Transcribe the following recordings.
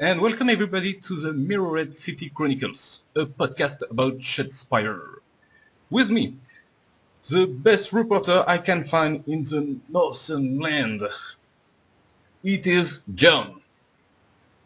And welcome everybody to the Mirrored City Chronicles, a podcast about Shadespire. With me, the best reporter I can find in the northern land. It is John.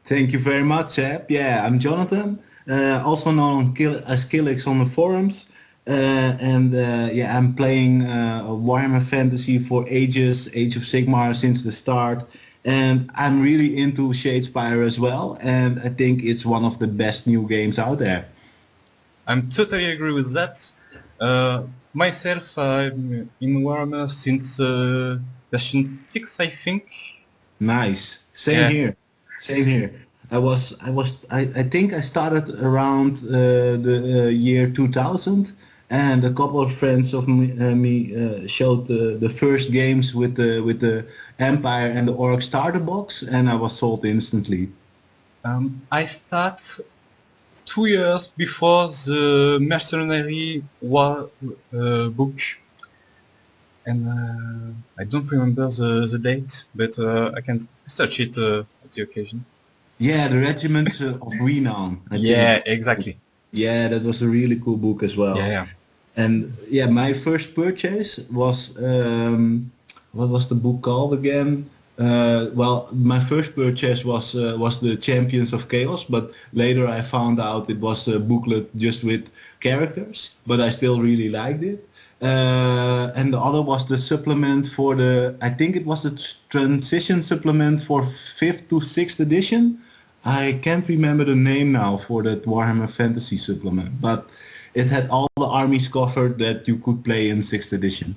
Thank you very much, Seb. Yeah, I'm Jonathan, also known as Killix on the forums. I'm playing Warhammer Fantasy for ages, Age of Sigmar since the start. And I'm really into Shadespire as well, and I think it's one of the best new games out there. I'm totally agree with that. Myself, I'm in Warhammer since version 6, I think. Nice. Same here. Same here. I think I started around the year 2000, and a couple of friends of me showed the first games with the Empire and the Orc starter box, and I was sold instantly. I start 2 years before the Mercenary War book, and I don't remember the date, but I can search it at the occasion. Yeah, the Regiment of Renown. I Yeah, think. exactly. Yeah, that was a really cool book as well. Yeah. And yeah, my first purchase was what was the book called again? My first purchase was the Champions of Chaos, but later I found out it was a booklet just with characters, but I still really liked it. And the other was the supplement for I think it was the transition supplement for 5th to 6th edition. I can't remember the name now for that Warhammer Fantasy supplement, but it had all the armies covered that you could play in 6th edition.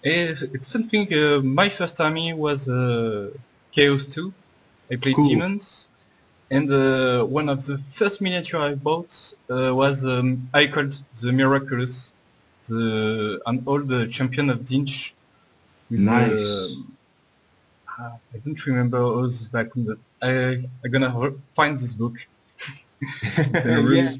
It's something, my first army was Chaos 2. I played Cool. Demons, and one of the first miniature I bought was I called the Miraculous, an old champion of Dinch. Nice. I don't remember all this background, but I'm gonna find this book. Yeah,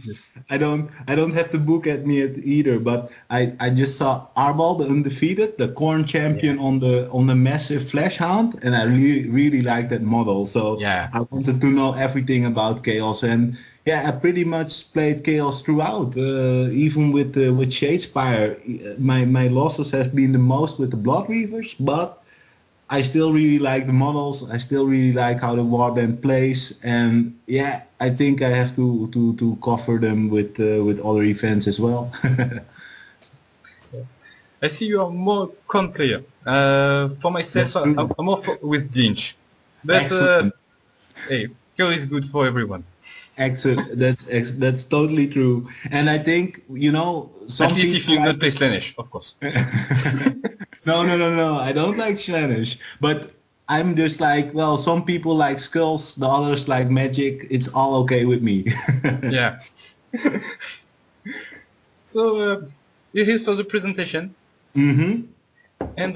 I don't have the book at me either, but I just saw Arbal the Undefeated, the Corn champion on the massive Flesh Hound, and I really like that model. So Yeah. I wanted to know everything about Chaos, and yeah, I pretty much played Chaos throughout, even with Shadespire. My losses have been the most with the Blood Reavers, but I still really like the models. I still really like how the warband plays, and yeah, I think I have to cover them with other events as well. I see you are more con player. For myself, That's true. I'm more with Dinch. But Excellent. hey, Chaos is good for everyone. Excellent. That's totally true. And I think some At least if people you not play Slaanesh, of course. No. I don't like Slaanesh, but I'm just like, well, some people like skulls, the others like magic. It's all okay with me. Yeah. So you're here for the presentation, Mm-hmm. and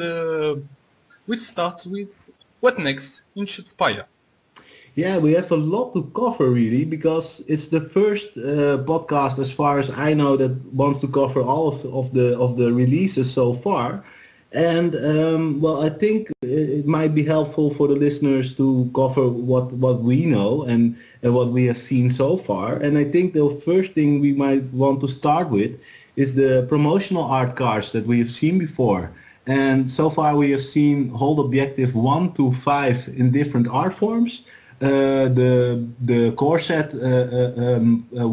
we'll start with what next in Shadespire. Yeah, we have a lot to cover really because it's the first podcast, as far as I know, that wants to cover all of the releases so far. And I think it might be helpful for the listeners to cover what we know and what we have seen so far. And I think the first thing we might want to start with is the promotional art cards that we have seen before. And so far we have seen Hold Objective 1 to 5 in different art forms. The core set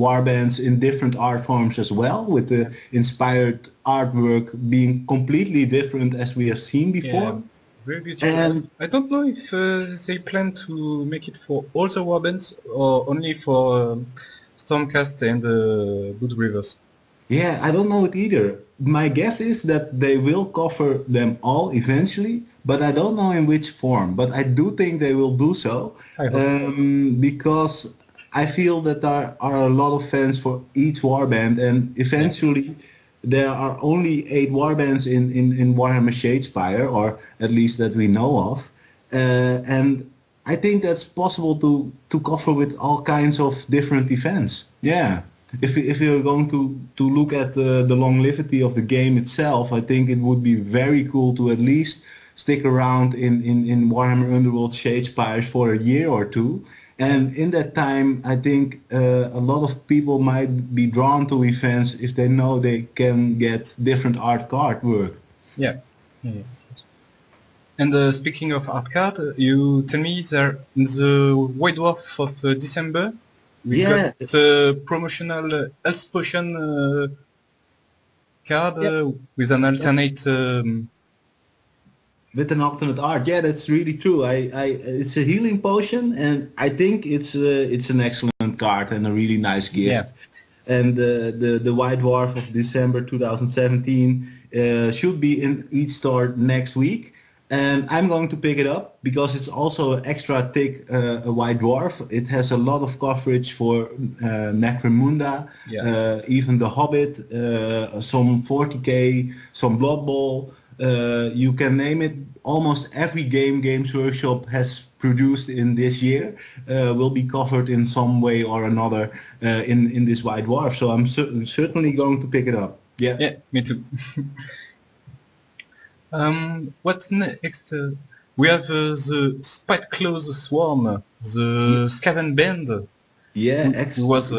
warbands in different art forms as well, with the inspired artwork being completely different as we have seen before. Yeah, very beautiful. And I don't know if they plan to make it for all the warbands or only for Stormcast and Good Rivers. yeah, I don't know it either. My guess is that they will cover them all eventually, but I don't know in which form. But I do think they will do so, I hope. because I feel that there are a lot of fans for each warband, and eventually there are only 8 warbands in Warhammer Shadespire, or at least that we know of. And I think that's possible to cover with all kinds of different events. Yeah. If you're going to look at the longevity of the game itself, I think it would be very cool to at least stick around in Warhammer Underworld Shadespires for a year or two And in that time, I think a lot of people might be drawn to events if they know they can get different art card work. Yeah. Yeah. And speaking of art card, you tell me there in the White Dwarf of December, we Yeah, got the promotional health potion card yeah. with an alternate. With an alternate art, yeah, that's really true. It's a healing potion, and I think it's an excellent card and a really nice Yeah. gift. And the White Dwarf of December 2017 should be in each store next week. And I'm going to pick it up because it's also extra thick, a White Dwarf. It has a lot of coverage for Necromunda, Yeah. even The Hobbit, some 40k, some Blood Bowl. You can name it. Almost every game Games Workshop has produced in this year will be covered in some way or another in this White Dwarf. So I'm certainly going to pick it up. Yeah. Yeah, me too. What's next? We have the Spite Claws Swarm, the Scaven Band, Yeah, who excellent. was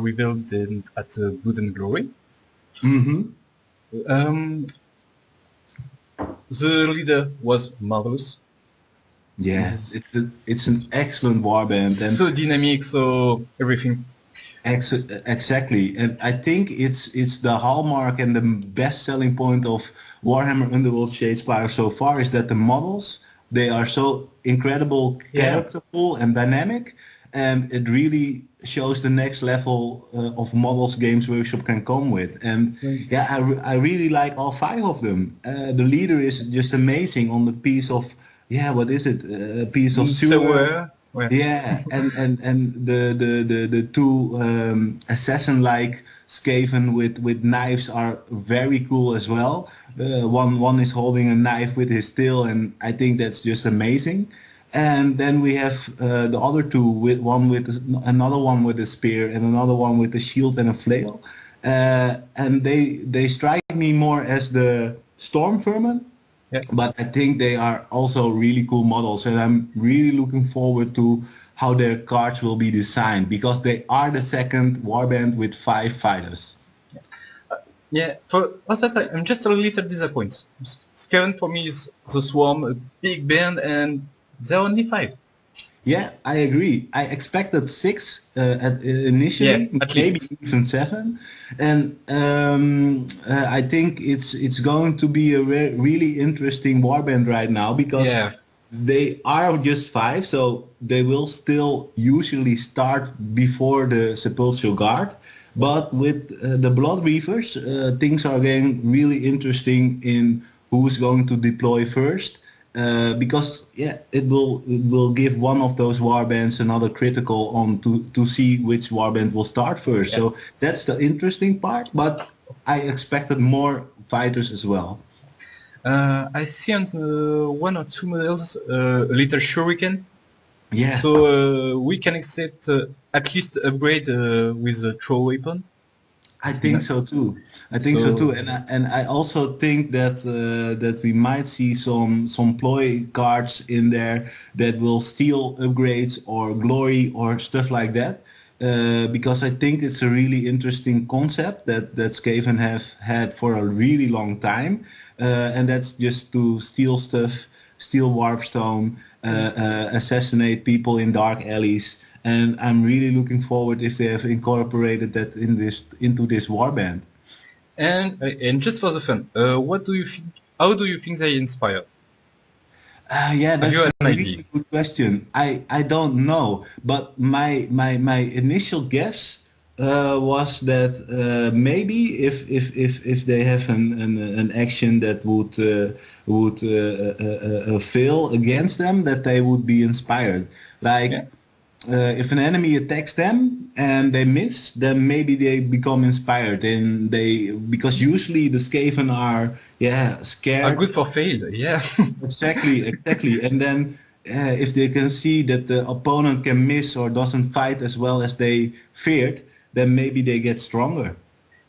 revealed at Blood and Glory. Mm-hmm. The leader was marvelous. Yeah, it's an excellent warband and So dynamic, so everything. exactly. And I think it's the hallmark and the best selling point of Warhammer Underworld Shadespire so far is that the models, they are so incredible, Yeah. characterful and dynamic, and it really shows the next level of models Games Workshop can come with. And yeah, I really like all 5 of them. The leader is just amazing on the piece of, yeah, what is it? A piece of sewer. Yeah, and the 2 assassin-like Skaven with knives are very cool as well. One is holding a knife with his tail, and I think that's just amazing. And then we have the other 2, with another one with a spear and another one with a shield and a flail, and they strike me more as the storm vermin. Yeah. But I think they are also really cool models, and I'm really looking forward to how their cards will be designed because they are the second warband with 5 fighters. Yeah, for us, I'm just a little disappointed. Skaven for me is the Swarm, a big band, and they're only 5. Yeah, I agree. I expected 6 initially, Yeah, at maybe least. even 7, and I think it's going to be a really interesting warband right now because Yeah. they are just 5, so they will still usually start before the Sepulchral Guard. But with the Blood Reavers, things are getting really interesting in who's going to deploy first. Because yeah, it will give one of those warbands another critical on to see which warband will start first. Yeah. So that's the interesting part. But I expected more fighters as well. I see on the 1 or 2 models a little shuriken. Yeah. So we can accept at least upgrade with a throw weapon. I think so too. I think so too, and I also think that that we might see some ploy cards in there that will steal upgrades or glory or stuff like that. Because I think it's a really interesting concept that Skaven have had for a really long time, and that's just to steal stuff, steal warpstone, assassinate people in dark alleys. And I'm really looking forward if they have incorporated that into this warband. And just for the fun, what do you think? How do you think they inspire? Yeah, that's you a an really idea? good question. I don't know, but my initial guess was that maybe if they have an action that would fail against them, that they would be inspired. Like. Yeah. If an enemy attacks them and they miss, then maybe they become inspired, and because usually the Skaven are scared. Are good for fail, yeah. Exactly, and then if they can see that the opponent can miss or doesn't fight as well as they feared, then maybe they get stronger.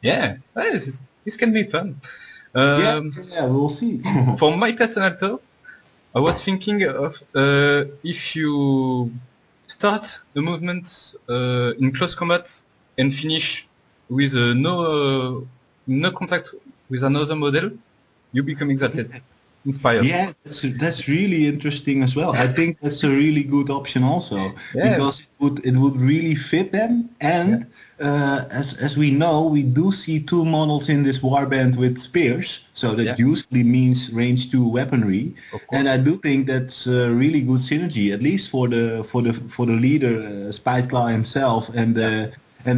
Yeah, this can be fun. Yeah, we'll see. For my personal thought, I was thinking of if you start a movement in close combat and finish with no contact with another model, you become excited, inspired. Yeah, that's really interesting as well. I think that's a really good option also Yeah, because it would really fit them. yeah, And as we know, we do see two models in this warband with spears, so yeah, that usually means range two weaponry. of course. And I do think that's a really good synergy, at least for the leader, Spiteclaw himself, and Yeah.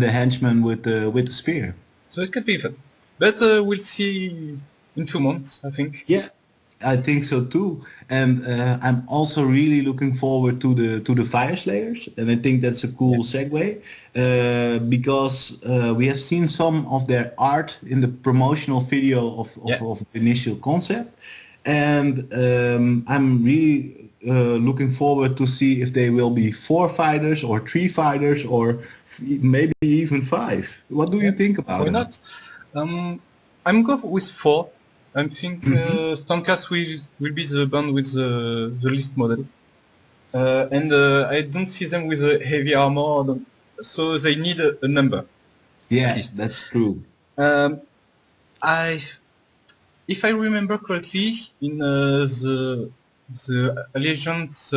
the henchman with the spear. So it could be fun. But we'll see in 2 months, I think. Yeah, I think so too, and I'm also really looking forward to the Fire Slayers, and I think that's a cool segue because we have seen some of their art in the promotional video of the initial concept, and I'm really looking forward to see if they will be 4 fighters or 3 fighters or maybe even 5. What do you think about Why them? not? I'm going with 4. I think Stormcast will be the band with the least model. And I don't see them with a heavy armor, so they need a number. Yeah, least. that's true. If I remember correctly, in the allegiance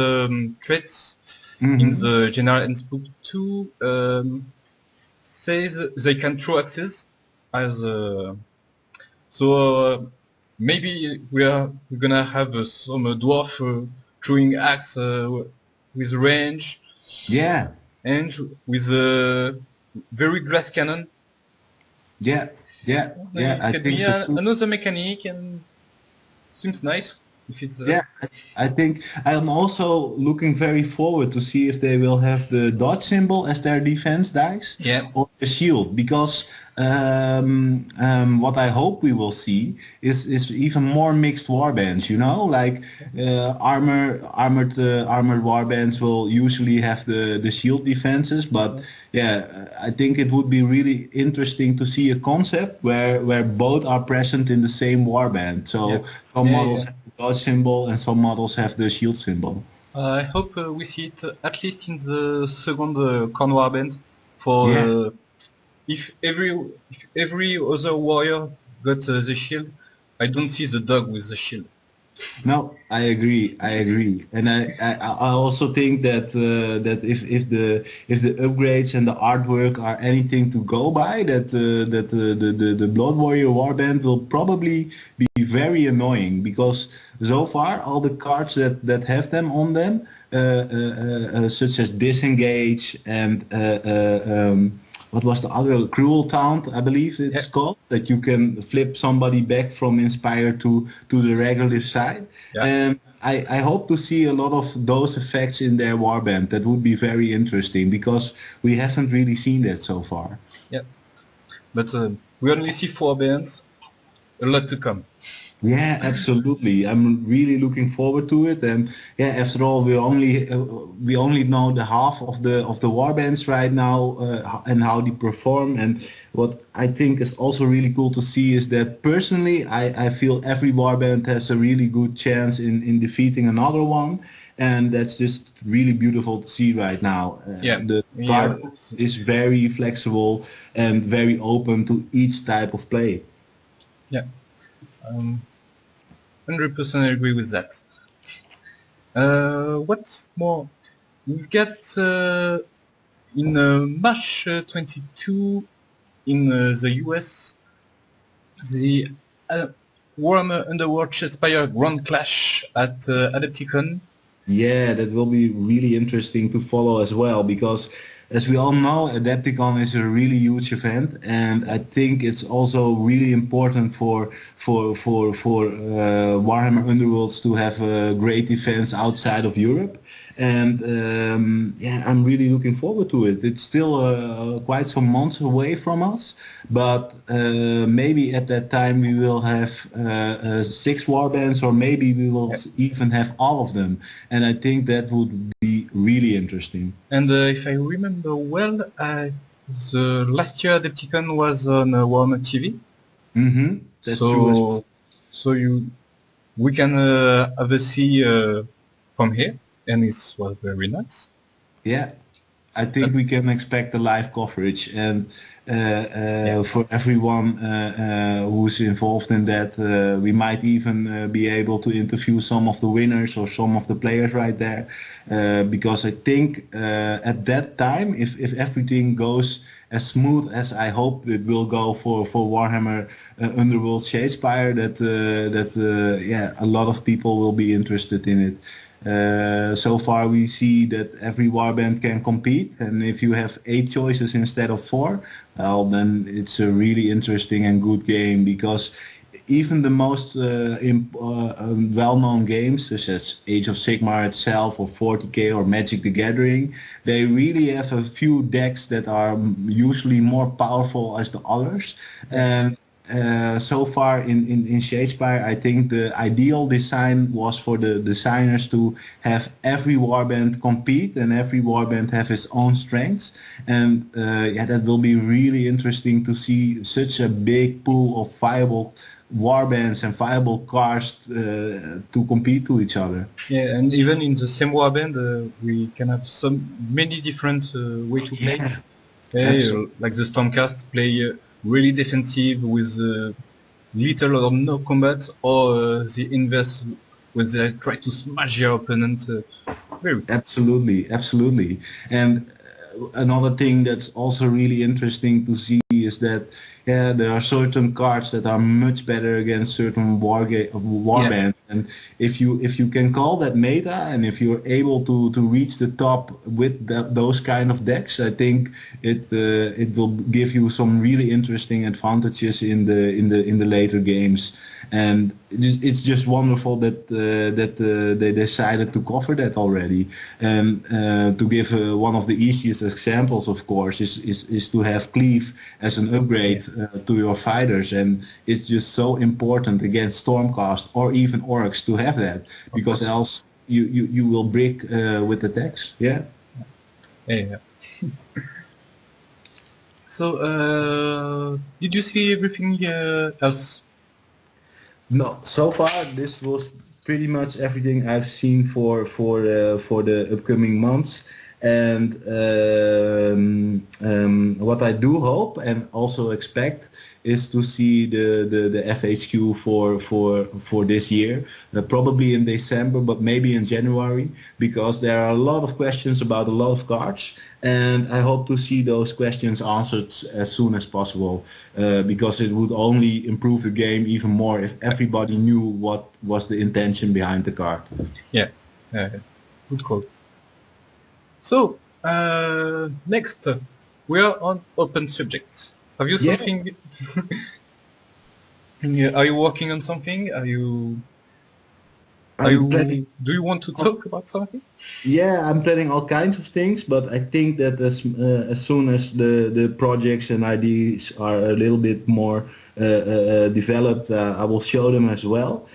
traits in the General Handbook 2 says they can throw axes as maybe we're gonna have some dwarf throwing axe with range Yeah. and with a very glass cannon. Yeah, yeah, yeah. It I could think be so too. another mechanic and seems nice if it's Yeah, I think I'm also looking very forward to see if they will have the dodge symbol as their defense dice Yeah. or the shield, because what I hope we will see is even more mixed warbands. You know, like armored warbands will usually have the shield defenses, but yeah, I think it would be really interesting to see a concept where both are present in the same warband. So some models have the dodge symbol and some models have the shield symbol. I hope we see it at least in the second corn warband for Yeah. if every other warrior got the shield, I don't see the dog with the shield. No, I agree. I agree, and I also think that that if the upgrades and the artwork are anything to go by, the Blood Warrior Warband will probably be very annoying, because so far all the cards that have them on them, such as Disengage and what was the other, Cruel Taunt, I believe it's called, that you can flip somebody back from Inspire to the regular side. Yeah. And I hope to see a lot of those effects in their warband. That would be very interesting, because we haven't really seen that so far. Yeah, but we only see 4 bands, a lot to come. Yeah, absolutely. I'm really looking forward to it, and yeah, after all, we only know the half of the warbands right now, and how they perform. And what I think is also really cool to see is that personally, I feel every warband has a really good chance in defeating another one, and that's just really beautiful to see right now. The card is very flexible and very open to each type of play. Yeah. 100% agree with that. What's more, we've got in March 22 in the US the Warhammer Underworld Shadespire Grand Clash at Adepticon. Yeah, that will be really interesting to follow as well, because as we all know, Adepticon is a really huge event, and I think it's also really important for Warhammer Underworlds to have great events outside of Europe. And yeah, I'm really looking forward to it. It's still quite some months away from us, but maybe at that time we will have 6 warbands, or maybe we will even have all of them. And I think that would be really interesting. And if I remember well, the last year Adepticon was on Warhammer TV. Mm-hmm. That's true as well. So we can have a see from here, and it was very nice. Yeah, I think we can expect a live coverage, and Yeah. for everyone who's involved in that, we might even be able to interview some of the winners or some of the players right there, because I think at that time, if everything goes as smooth as I hope it will go for Warhammer Underworld Shadespire, that a lot of people will be interested in it. So far we see that every warband can compete, and if you have 8 choices instead of 4, well, then it's a really interesting and good game, because even the most well-known games such as Age of Sigmar itself or 40k or Magic the Gathering, they really have a few decks that are usually more powerful as the others. And so far in Shadespire, I think the ideal design was for the designers to have every warband compete and every warband have its own strengths. And that will be really interesting to see such a big pool of viable warbands and viable cars to compete to each other. Yeah, and even in the same warband, we can have many different way to play. Like the Stormcast play really defensive with little or no combat, or the inverse when they try to smash their opponent. Very Absolutely, absolutely. And another thing that's also really interesting to see is that there are certain cards that are much better against certain warbands, and if you can call that meta, and if you're able to reach the top with those kind of decks, I think it will give you some really interesting advantages in the later games. And it's just wonderful that they decided to cover that already. And to give one of the easiest examples, of course, is to have Cleave as an upgrade to your fighters, and it's just so important against Stormcast or even Orcs to have that, because else you will break with attacks. Yeah. Yeah. So, did you see everything else? No, so far this was pretty much everything I've seen for the upcoming months. And what I do hope and also expect is to see the FHQ for this year, probably in December, but maybe in January, because there are a lot of questions about a lot of cards, and I hope to see those questions answered as soon as possible, because it would only improve the game even more if everybody knew what was the intention behind the card. Yeah, good call. So, next, we are on open subjects. Have you something? Are you working on something? Do you want to talk about something? Yeah, I'm planning all kinds of things, but I think that as soon as the projects and ideas are a little bit more developed, I will show them as well.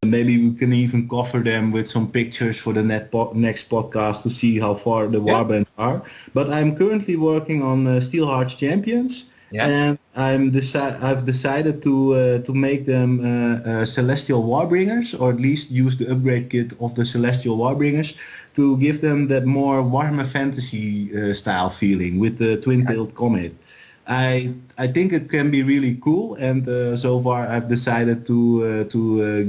Maybe we can even cover them with some pictures for the next podcast to see how far the warbands are. But I'm currently working on Steelheart's Champions. Yeah. And I've decided to make them Celestial Warbringers, or at least use the upgrade kit of the Celestial Warbringers to give them that more Warhammer Fantasy style feeling with the twin-tailed comet. I think it can be really cool, and so far I've decided to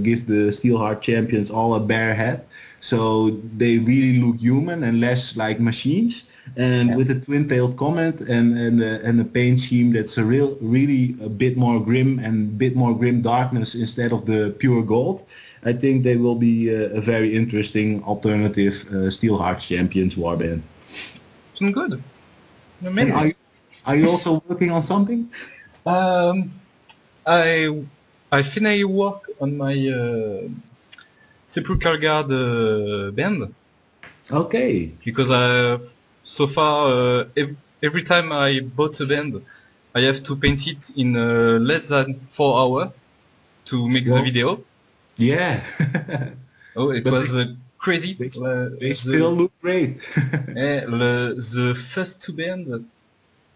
give the Steelheart Champions all a bare head, so they really look human and less like machines. And with a twin-tailed comet and a paint scheme that's really a bit more grim and a bit more grim darkness instead of the pure gold, I think they will be a very interesting alternative Steelheart Champions warband. Some good. Amazing. Are you also working on something? I finally work on my Sepulchral Guard band. Okay. Because so far every time I bought a band, I have to paint it in less than 4 hours to make the video. Yeah. Oh, it was crazy. They still look great. The first 2 bands,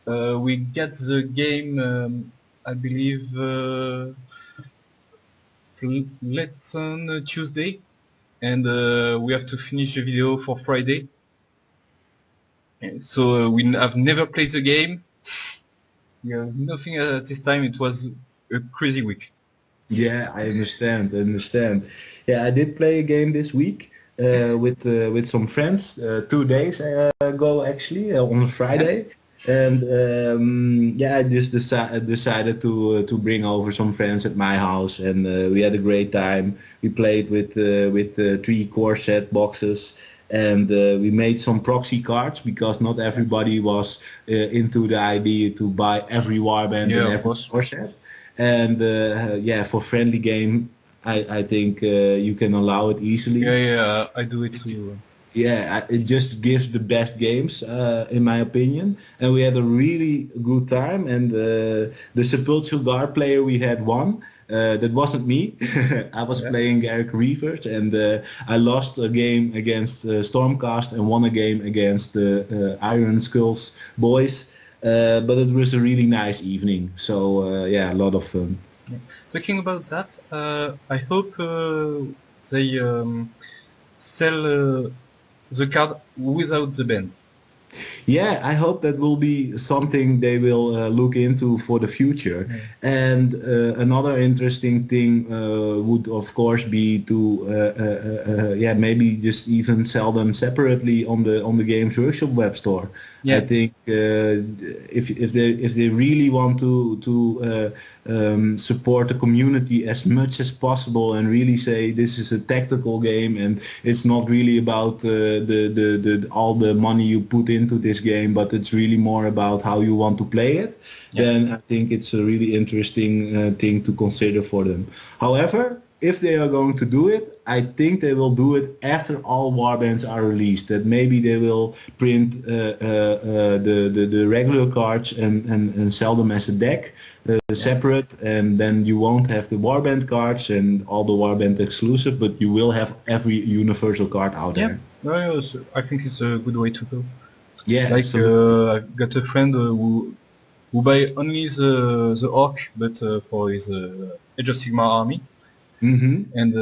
we get the game, I believe, late on Tuesday, and we have to finish the video for Friday. So we have never played the game. We have nothing at this time. It was a crazy week. Yeah, I understand. I understand. Yeah, I did play a game this week with some friends 2 days ago, actually, on a Yeah. Friday. And yeah, I just decided to bring over some friends at my house, and we had a great time. We played with three core set boxes, and we made some proxy cards because not everybody was into the idea to buy every warband Yeah, and of every course. core set. And yeah, for friendly game, I think you can allow it easily. Yeah, I do it too. Yeah, it just gives the best games, in my opinion. And we had a really good time. And the Sepulchral Guard player we had won. That wasn't me. I was Yeah. playing Garrick Reavers, and I lost a game against Stormcast and won a game against the Iron Skulls boys. But it was a really nice evening. So yeah, a lot of fun. Yeah. Talking about that, I hope they sell the card without the band. Yeah, I hope that will be something they will look into for the future. Yeah. And another interesting thing would, of course, be to yeah, maybe just even sell them separately on the Games Workshop web store. I Yeah. think if they really want to support the community as much as possible and really say this is a tactical game and it's not really about the all the money you put into this game, but it's really more about how you want to play it, Yeah. then I think it's a really interesting thing to consider for them. However, if they are going to do it, I think they will do it after all warbands are released. That maybe they will print the regular cards and sell them as a deck separate, and then you won't have the warband cards and all the warband exclusive, but you will have every universal card out Yeah. there. No, yeah, so I think it's a good way to go. Yeah, Like absolutely. I got a friend who buy only the orc, but for his Age of Sigmar army, Mm-hmm. and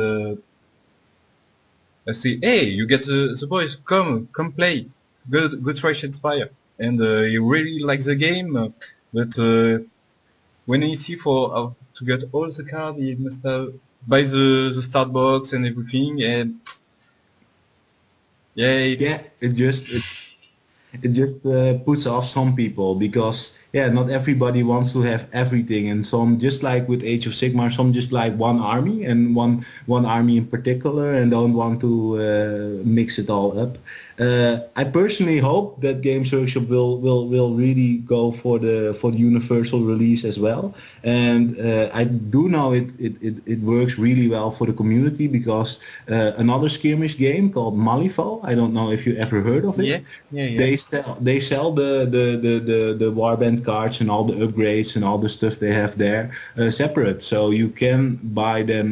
I say, hey, you get the boys, come play, go try Shadespire, and he really likes the game, but when he see for to get all the card, he must have buy the start box and everything, and yeah, Yeah, it just puts off some people because yeah, not everybody wants to have everything, and some just like with Age of Sigmar, some just like one army and one army in particular, and don't want to mix it all up. I personally hope that Games Workshop will really go for the universal release as well, and I do know it works really well for the community because another skirmish game called Malifaux, I don't know if you ever heard of it. yeah, yeah. They sell the warband cards and all the upgrades and all the stuff they have there separate, so you can buy them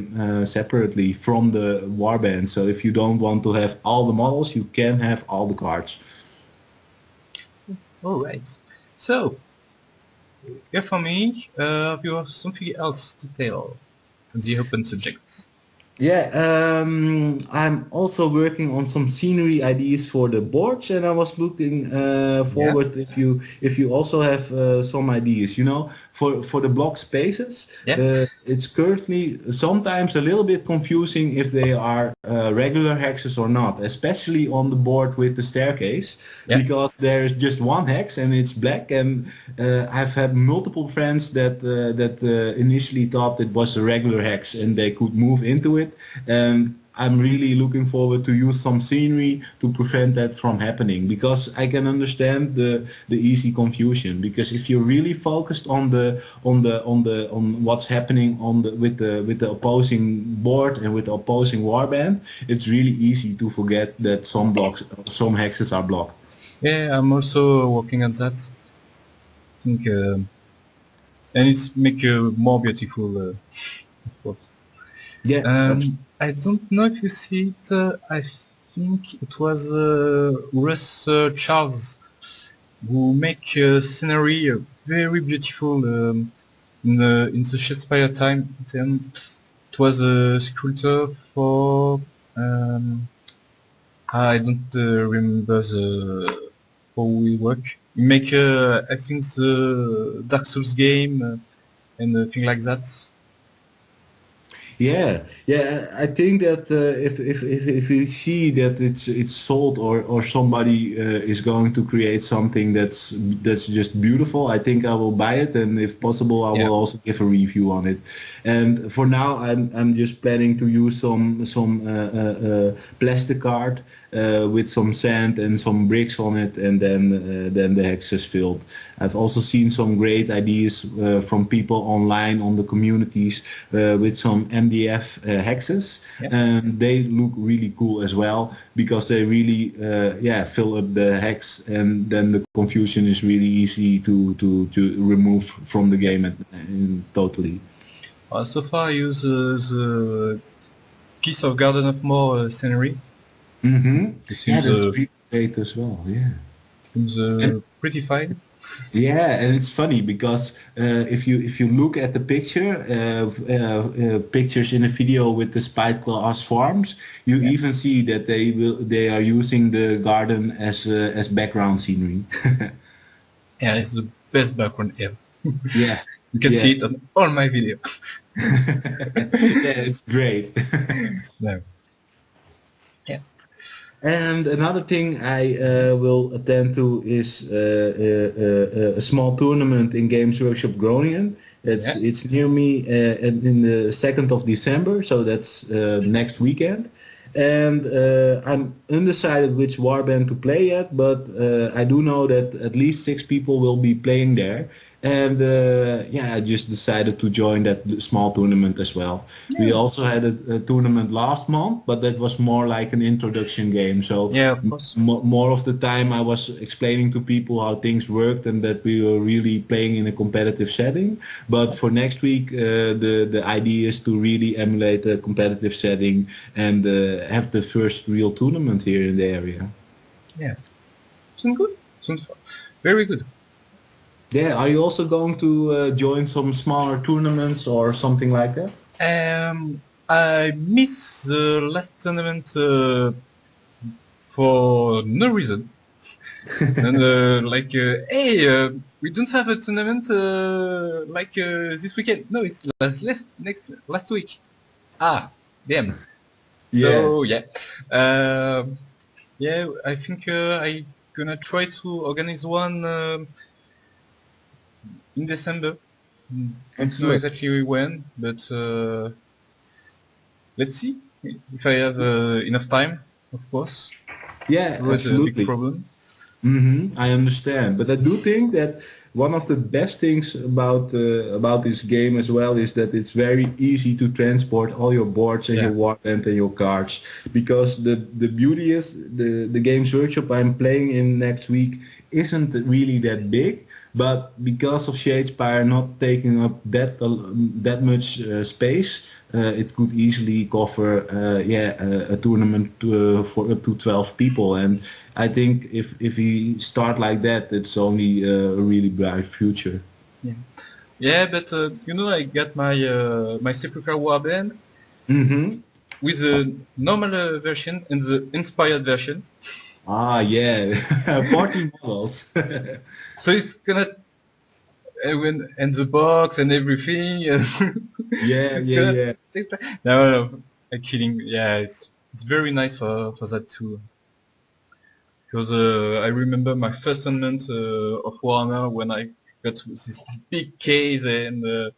separately from the warband. So if you don't want to have all the models, you can have all the cards. All right. So, yeah, for me, you have something else to tell on the open subjects. Yeah, I'm also working on some scenery ideas for the boards, and I was looking forward if you also have some ideas. You know, for the block spaces, Yeah, it's currently sometimes a little bit confusing if they are regular hexes or not, especially on the board with the staircase, yeah, because there's just one hex and it's black. And I've had multiple friends that initially thought it was a regular hex and they could move into it, and I'm really looking forward to use some scenery to prevent that from happening, because I can understand the easy confusion, because if you're really focused on what's happening with the opposing board and with the opposing warband, it's really easy to forget that some hexes are blocked. yeah. I'm also working on that. I think, and it's make more beautiful, of course. Yeah, I don't know if you see it. I think it was Russ Charles who make scenery very beautiful in the Shadespire time. Then it was a sculptor for I don't remember how we work. We make, I think, the Dark Souls game and things like that. Yeah, yeah. I think that if you see that it's sold or somebody is going to create something that's just beautiful, I think I will buy it, and if possible, I Yeah. will also give a review on it. And for now, I'm just planning to use some plastic card with some sand and some bricks on it, and then the hex is filled. I've also seen some great ideas from people online on the communities with some MDF hexes, Yeah. and they look really cool as well because they really fill up the hex, and then the confusion is really easy to remove from the game totally. So far, I use the piece of Garden of More scenery. Mm-hmm. It Yeah, seems, that's really great as well. Yeah. seems pretty fine. Yeah, and it's funny because if you look at the pictures in a video with the spite glass farms, you Yeah. even see that they are using the garden as background scenery. Yeah, it's the best background ever. Yeah, You can yeah, see it on all my videos. yeah, it's great. No. Yeah. And another thing I will attend to is a small tournament in Games Workshop Groningen. Yeah. It's near me in the 2nd of December, so that's next weekend. And I'm undecided which warband to play yet, but I do know that at least 6 people will be playing there. And I just decided to join that small tournament as well. We also had a tournament last month, but that was more like an introduction game. So Yeah, of course. more of the time I was explaining to people how things worked and that we were really playing in a competitive setting. But for next week, the idea is to really emulate a competitive setting and have the first real tournament here in the area. Yeah. Sounds good. Sounds very good. Yeah, are you also going to join some smaller tournaments or something like that? I missed the last tournament for no reason. And hey, we don't have a tournament this weekend. No, it's last week. Ah, damn. Yeah. So yeah, I think I gonna try to organize one in December. Don't know Excellent. exactly when, but let's see if I have enough time. Of course, Yeah, always a big absolutely. problem. I understand, but I do think that one of the best things about this game as well is that it's very easy to transport all your boards and Yeah. your warband and your cards, because the beauty is the Games Workshop I'm playing in next week isn't really that big, but because of Shadespire not taking up that much space, it could easily cover a tournament for up to 12 people. And I think if we start like that, it's only a really bright future. Yeah, but I got my Sepulchral Warband Mm-hmm. with the normal version and the inspired version. Ah, yeah, 40 models. So it's gonna and the box and everything. Yeah, It's yeah, gonna yeah. take time. No, I'm kidding. Yeah, it's very nice for that too. Because I remember my first tournament of Warhammer when I got this big case and the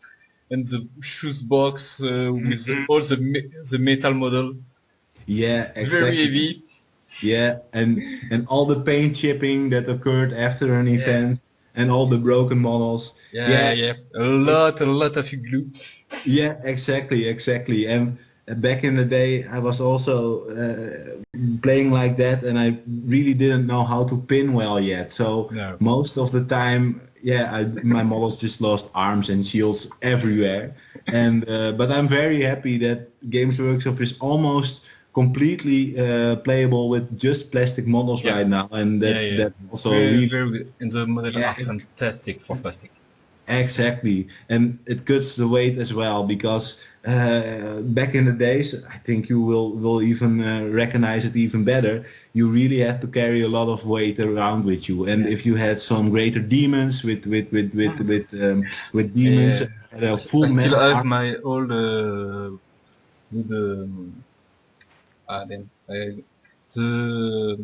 shoes box with all the metal model, Yeah, very exactly. heavy. Yeah, and all the paint chipping that occurred after an event, and all the broken models. Yeah, a lot of glue. Yeah, exactly. And back in the day, I was also playing like that, and I really didn't know how to pin well yet. So No. most of the time, my models just lost arms and shields everywhere. And but I'm very happy that Games Workshop is almost completely playable with just plastic models right now, and that also very really good. And the models yeah, are fantastic for plastic. Exactly, and it cuts the weight as well because back in the days, I think you will even recognize it even better. You really had to carry a lot of weight around with you, and Yeah. if you had some greater demons with demons, Yeah. a I full still metal have armor. my old good then the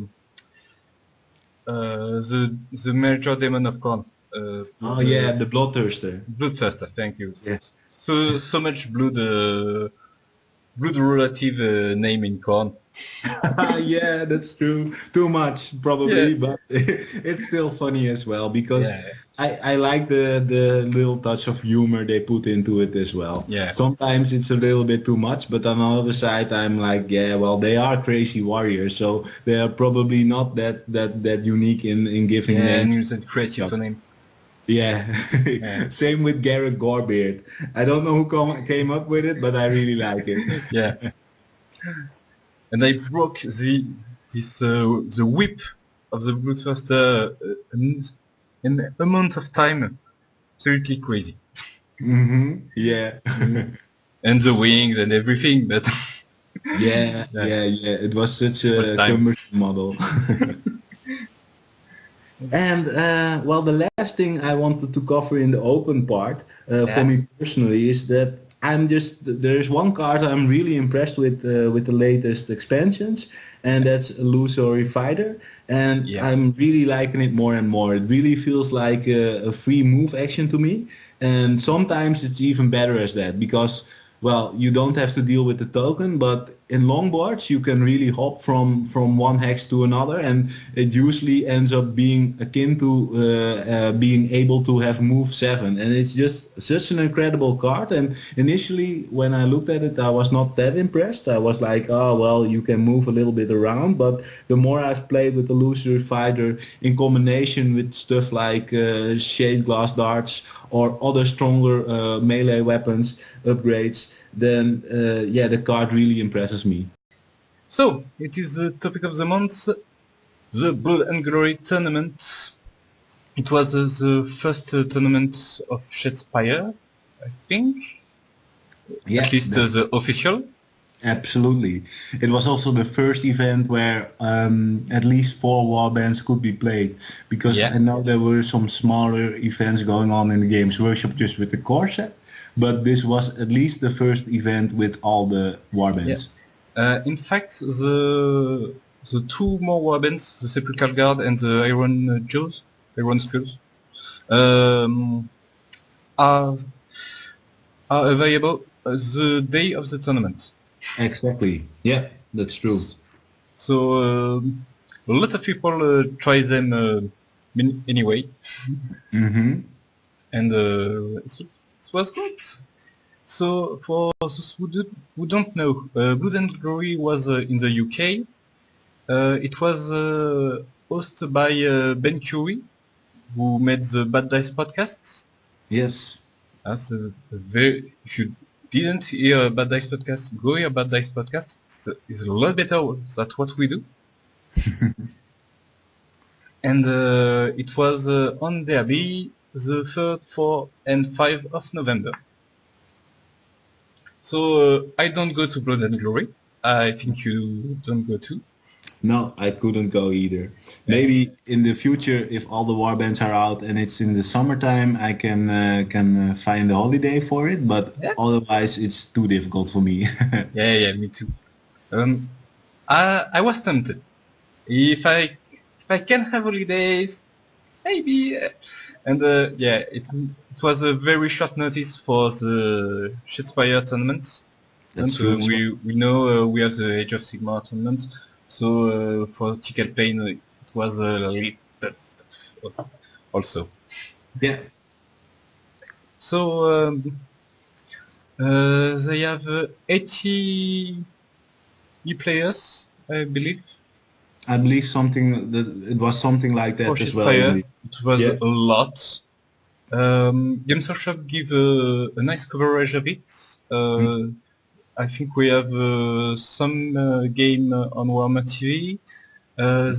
the major demon of Korn. Oh The yeah, the bloodthirster. Bloodthirster. Thank you. Yeah. So much blood. Blood relative name in Korn. Yeah, that's true. Too much Yeah. probably, but it's still funny as well because Yeah. I like the little touch of humor they put into it as well. Yeah. Sometimes it's a little bit too much, but on the other side, I'm like, yeah, well, they are crazy warriors, so they are probably not that unique in giving Yeah. names. News and creative name. Yeah, Yeah. same with Garrett Gorebeard. I don't know who came up with it, but I really like it. Yeah. And I broke the whip of the Bloodthirster in amount of time. Absolutely crazy. Yeah. And the wings and everything, but Yeah, yeah, yeah. It was such all a time. cumbersome model. And well, the last thing I wanted to cover in the open part for Yeah. me personally is that there's one card I'm really impressed with the latest expansions, and that's Illusory Fighter, and Yeah. I'm really liking it more and more. It really feels like a free move action to me, and sometimes it's even better as that because well, you don't have to deal with the token, but in longboards you can really hop from one hex to another, and it usually ends up being akin to being able to have move 7, and it's just such an incredible card. And initially, when I looked at it, I was not that impressed. I was like, oh well, you can move a little bit around, but the more I've played with the Illusory Fighter in combination with stuff like Shade Glass Darts or other stronger melee weapons upgrades, then yeah, the card really impresses me. So it is the topic of the month, the Blood and Glory tournament. It was the first tournament of Shadespire, I think. Yeah, At least that's the official. absolutely. It was also the first event where at least 4 warbands could be played, because Yeah. I know there were some smaller events going on in the Games Workshop just with the core set, but this was at least the first event with all the warbands. In fact, the two more weapons, the Sepulchral Guard and the Iron Jaws, Iron Skulls, um, are are available the day of the tournament. Exactly. Yeah, that's true. So a lot of people try them anyway, Mm-hmm. and it was good. So for those who don't know, Blood and Glory was in the UK. It was hosted by Ben Curie, who made the Bad Dice podcasts. Yes. That's if you didn't hear Bad Dice podcast, go hear Bad Dice podcast. It's a lot better than what we do. And it was on Derby the 3rd, 4th, and 5th of November. So I don't go to Blood and Glory. I think you don't go too. No, I couldn't go either. Maybe in the future, if all the warbands are out and it's in the summertime, I can find a holiday for it. But Yeah. otherwise, it's too difficult for me. Yeah, me too. I was tempted. If I can have holidays, maybe. And yeah, it was a very short notice for the Shadespire tournament. That's And true as well. we know we have the Age of Sigmar tournament. So for Tickle Pain, it was a little tough also. Yeah, So they have 80 players, I believe. I believe something that it was something like that For as well. I Shadespire, believe. it was Yeah. a lot. Games Workshop give a nice coverage of it. I think we have some game on Warhammer TV.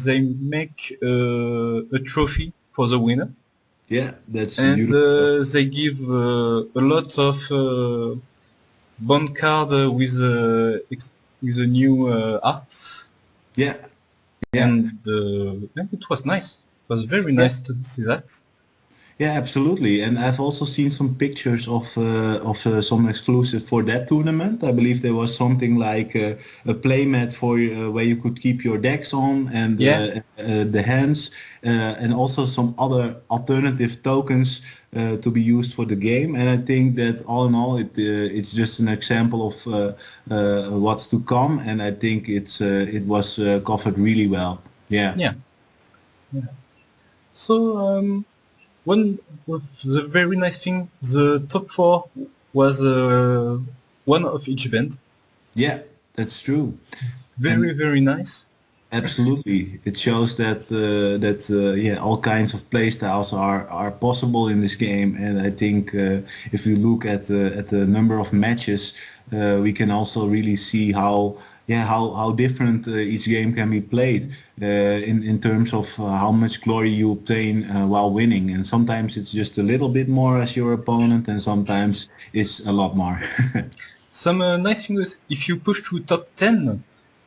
They make a trophy for the winner. Yeah, that's And beautiful. they give a lot of bond card with a new art, Yeah, yeah. and yeah, it was nice. It was very Yeah, nice to see that. yeah, absolutely. And I've also seen some pictures of some exclusive for that tournament. I believe there was something like a playmat for where you could keep your decks on and Yeah, the hands, and also some other alternative tokens to be used for the game. And I think that all in all, it's just an example of what's to come. And I think it was covered really well. Yeah. yeah, yeah. So one of the very nice thing, the top four was one of each band. Yeah, that's true. Very, And very nice. absolutely, it shows that yeah, all kinds of play styles are possible in this game, and I think if you look at the number of matches, we can also really see how how different each game can be played in terms of how much glory you obtain while winning, and sometimes it's just a little bit more as your opponent, and sometimes it's a lot more. Some nice thing is if you push to top 10,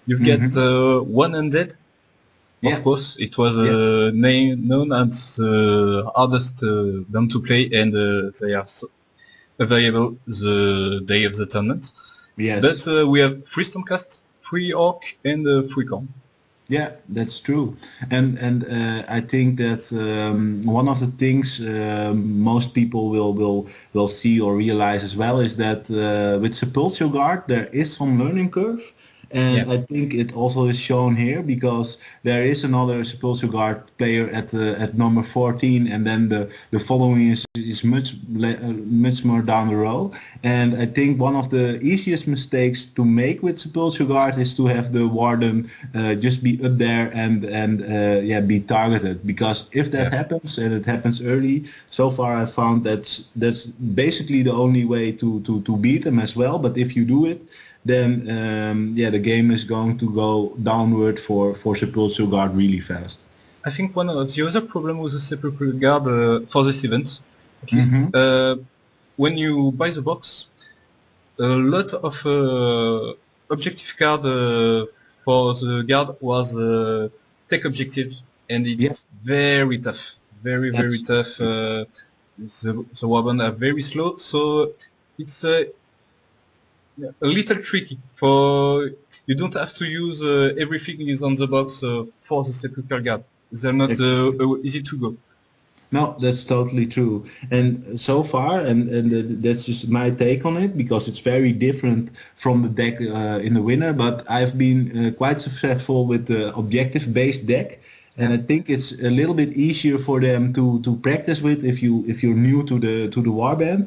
you get Hmm. 100. Of Yeah, course, it was yeah, known as the hardest band to play, and they are available the day of the tournament. But yes. we have free Stormcast, free Orc, and free Corn. Yeah, that's true, and I think that one of the things most people will see or realize as well is that with Sepulchre Guard there is some learning curve, Yeah, and I think it also is shown here because there is another Sepulchre Guard player at number 14, and then the following is much more down the row, and I think one of the easiest mistakes to make with Sepulchre Guard is to have the Warden just be up there and yeah, be targeted, because if that yeah. happens and it happens early, so far I found that's basically the only way to beat them as well. But if you do it, then yeah, the game is going to go downward for Sepulchre Guard really fast. I think one of the other problem with the Sepulchre Guard for this event, at least, Mm-hmm. when you buy the box, a lot of objective card for the guard was tech objective, and Yeah, it's very tough, very very tough. absolutely. The weapons are very slow, so it's a little tricky. For you don't have to use everything is on the box for the sepulchre guard. They're not easy to go. No, that's totally true. And so far, and that's just my take on it because it's very different from the deck in the winner. But I've been quite successful with the objective-based deck, and Yeah, I think it's a little bit easier for them to practice with if you're new to the warband,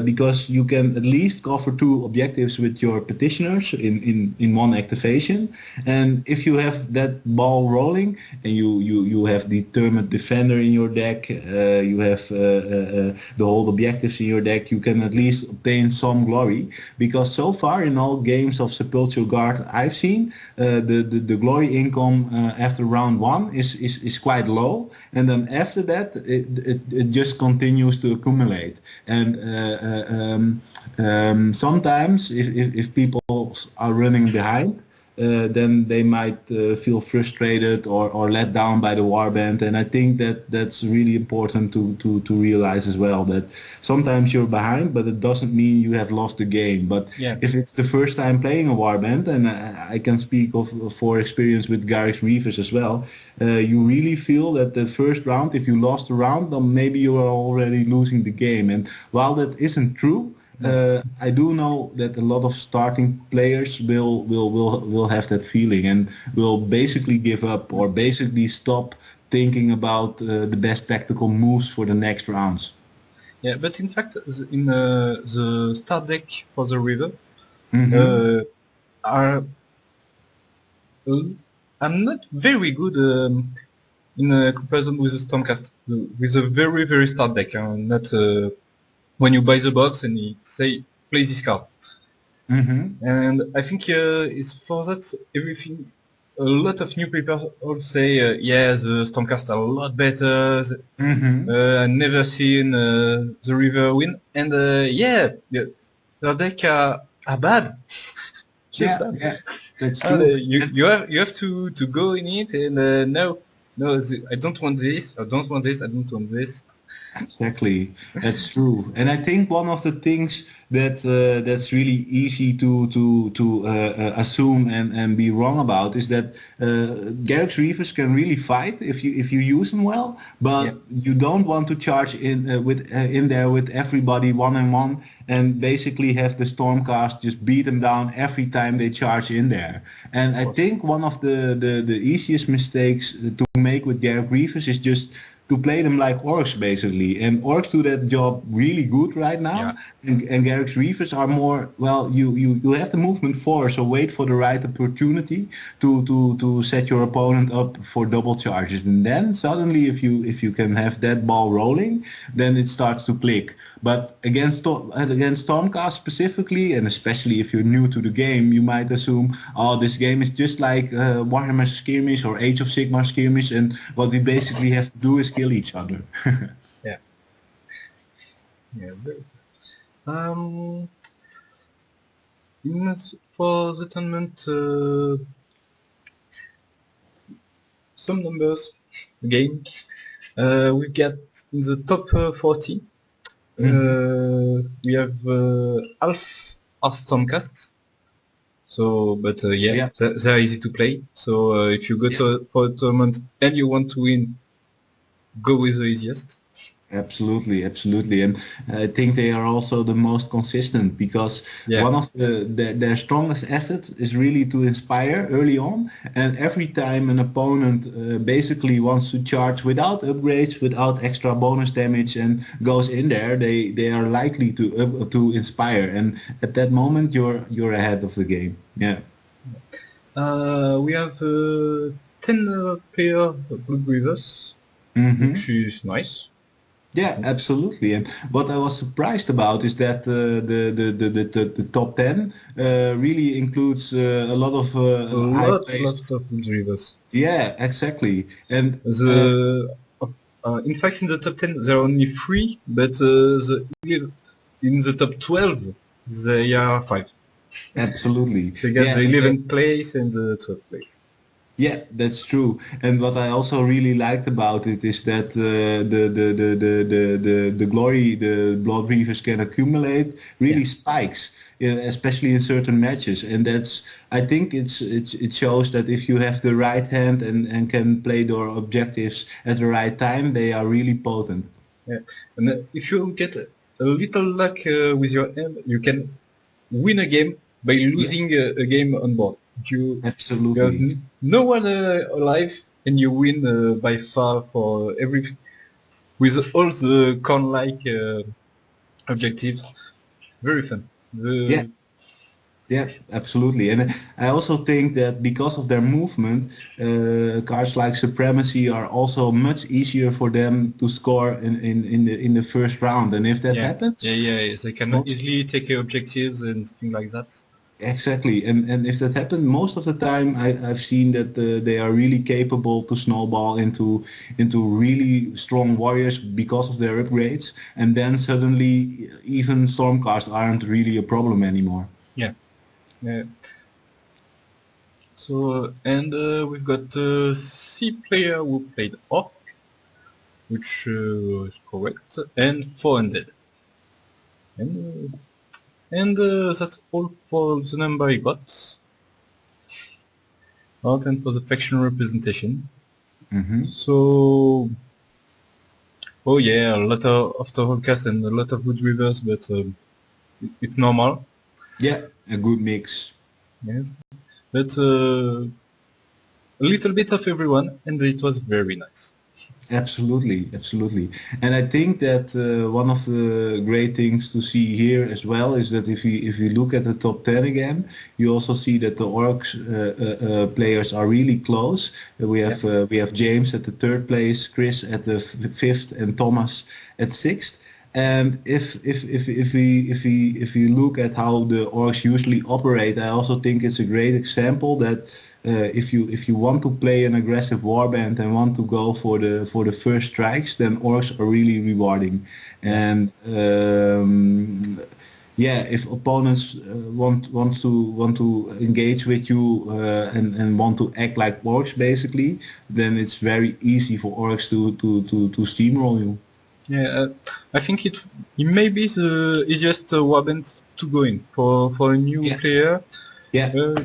because you can at least cover two objectives with your petitioners in one activation. And if you have that ball rolling and you have determined defender in your deck, you have the whole objectives in your deck, you can at least obtain some glory. Because so far in all games of Sepulchre Guard I've seen, the glory income after round one is quite low, and then after that it just continues to accumulate. And sometimes if people are running behind, then they might feel frustrated or let down by the warband. And I think that that's really important to realize as well, that sometimes you're behind, but it doesn't mean you have lost the game. But yeah, if it's the first time playing a warband, and I can speak of for experience with Garrix Reavers as well, you really feel that the first round, if you lost a round, then maybe you are already losing the game. And while that isn't true, no. I do know that a lot of starting players will have that feeling and will basically give up or basically stop thinking about the best tactical moves for the next rounds. Yeah, but in fact, in the start deck for the river Mm-hmm. uh, are I'm not very good in comparison with the Stormcast, with a very very start deck. Not when you buy the box and it say play this card. Mm-hmm. And I think it's for that everything a lot of new people all say, yeah, the Stormcast are a lot better. I never seen the River win, and yeah, the deck are bad. Just bad. Yeah, that's true. You have to go in it, and I don't want this. I don't want this. I don't want this. Exactly, that's true. And I think one of the things that's really easy to assume and be wrong about is that Garrix Reavers can really fight if you use them well, but you don't want to charge in there with everybody one on one and basically have the Stormcast just beat them down every time they charge in there. And I think one of the easiest mistakes to make with Garrix Reavers is just to play them like orcs basically, and orcs do that job really good right now. And Garrix Reavers are more, well, you have the movement 4, so wait for the right opportunity to set your opponent up for double charges, and then suddenly if you can have that ball rolling, then it starts to click. But against Stormcast specifically, and especially if you're new to the game, you might assume, oh, this game is just like Warhammer Skirmish or Age of Sigmar Skirmish, and what we basically have to do is kill each other. Yeah. For the tournament, some numbers again. We get in the top 40. We have half our Stormcast. So, but they're easy to play. So if you go for a tournament and you want to win, go with the easiest. Absolutely, and I think they are also the most consistent because one of their strongest assets is really to inspire early on, and every time an opponent basically wants to charge without upgrades, without extra bonus damage, and goes in there, they are likely to inspire, and at that moment you're ahead of the game. Yeah. We have 10 player Blood Reavers, which is nice. Yeah, absolutely. And what I was surprised about is that the top 10 really includes a lot of lots of Reavers. Yeah, exactly. And in fact, in the top 10 there are only 3, but in the top 12 there are 5. Absolutely. They get the 11th place and the 12th place. Yeah, that's true. And what I also really liked about it is that the glory the Blood Reavers can accumulate really spikes, especially in certain matches. And I think it shows that if you have the right hand and can play their objectives at the right time, they are really potent. Yeah, and if you get a little luck with your hand, you can win a game by losing a game on board. Absolutely. You have no one alive, and you win by far for with all the corn-like objectives. Very fun. Yeah, absolutely. And I also think that because of their movement, cards like Supremacy are also much easier for them to score in the first round. And if that happens, they can easily take objectives and things like that. Exactly, and if that happens, most of the time I've seen that they are really capable to snowball into really strong warriors because of their upgrades, and then suddenly even Stormcast aren't really a problem anymore. Yeah. So we've got C player who played Orc, which is correct, and 4 undead. And that's all for the number I got. And for the faction representation. So, a lot of Afterhallcast and a lot of Blood Reavers, but it's normal. Yeah, a good mix. Yes, but a little bit of everyone, and it was very nice. Absolutely. And I think that one of the great things to see here as well is that if you look at the top 10 again, you also see that the Orcs players are really close. We have James at the 3rd place, Chris at the 5th, and Thomas at 6th. And if we look at how the Orcs usually operate, I also think it's a great example that if you want to play an aggressive warband and want to go for the first strikes, then orcs are really rewarding. And yeah, if opponents want to engage with you and want to act like orcs basically, then it's very easy for orcs to steamroll you. Yeah, I think it may be the easiest warband to go in for a new player. Yeah. You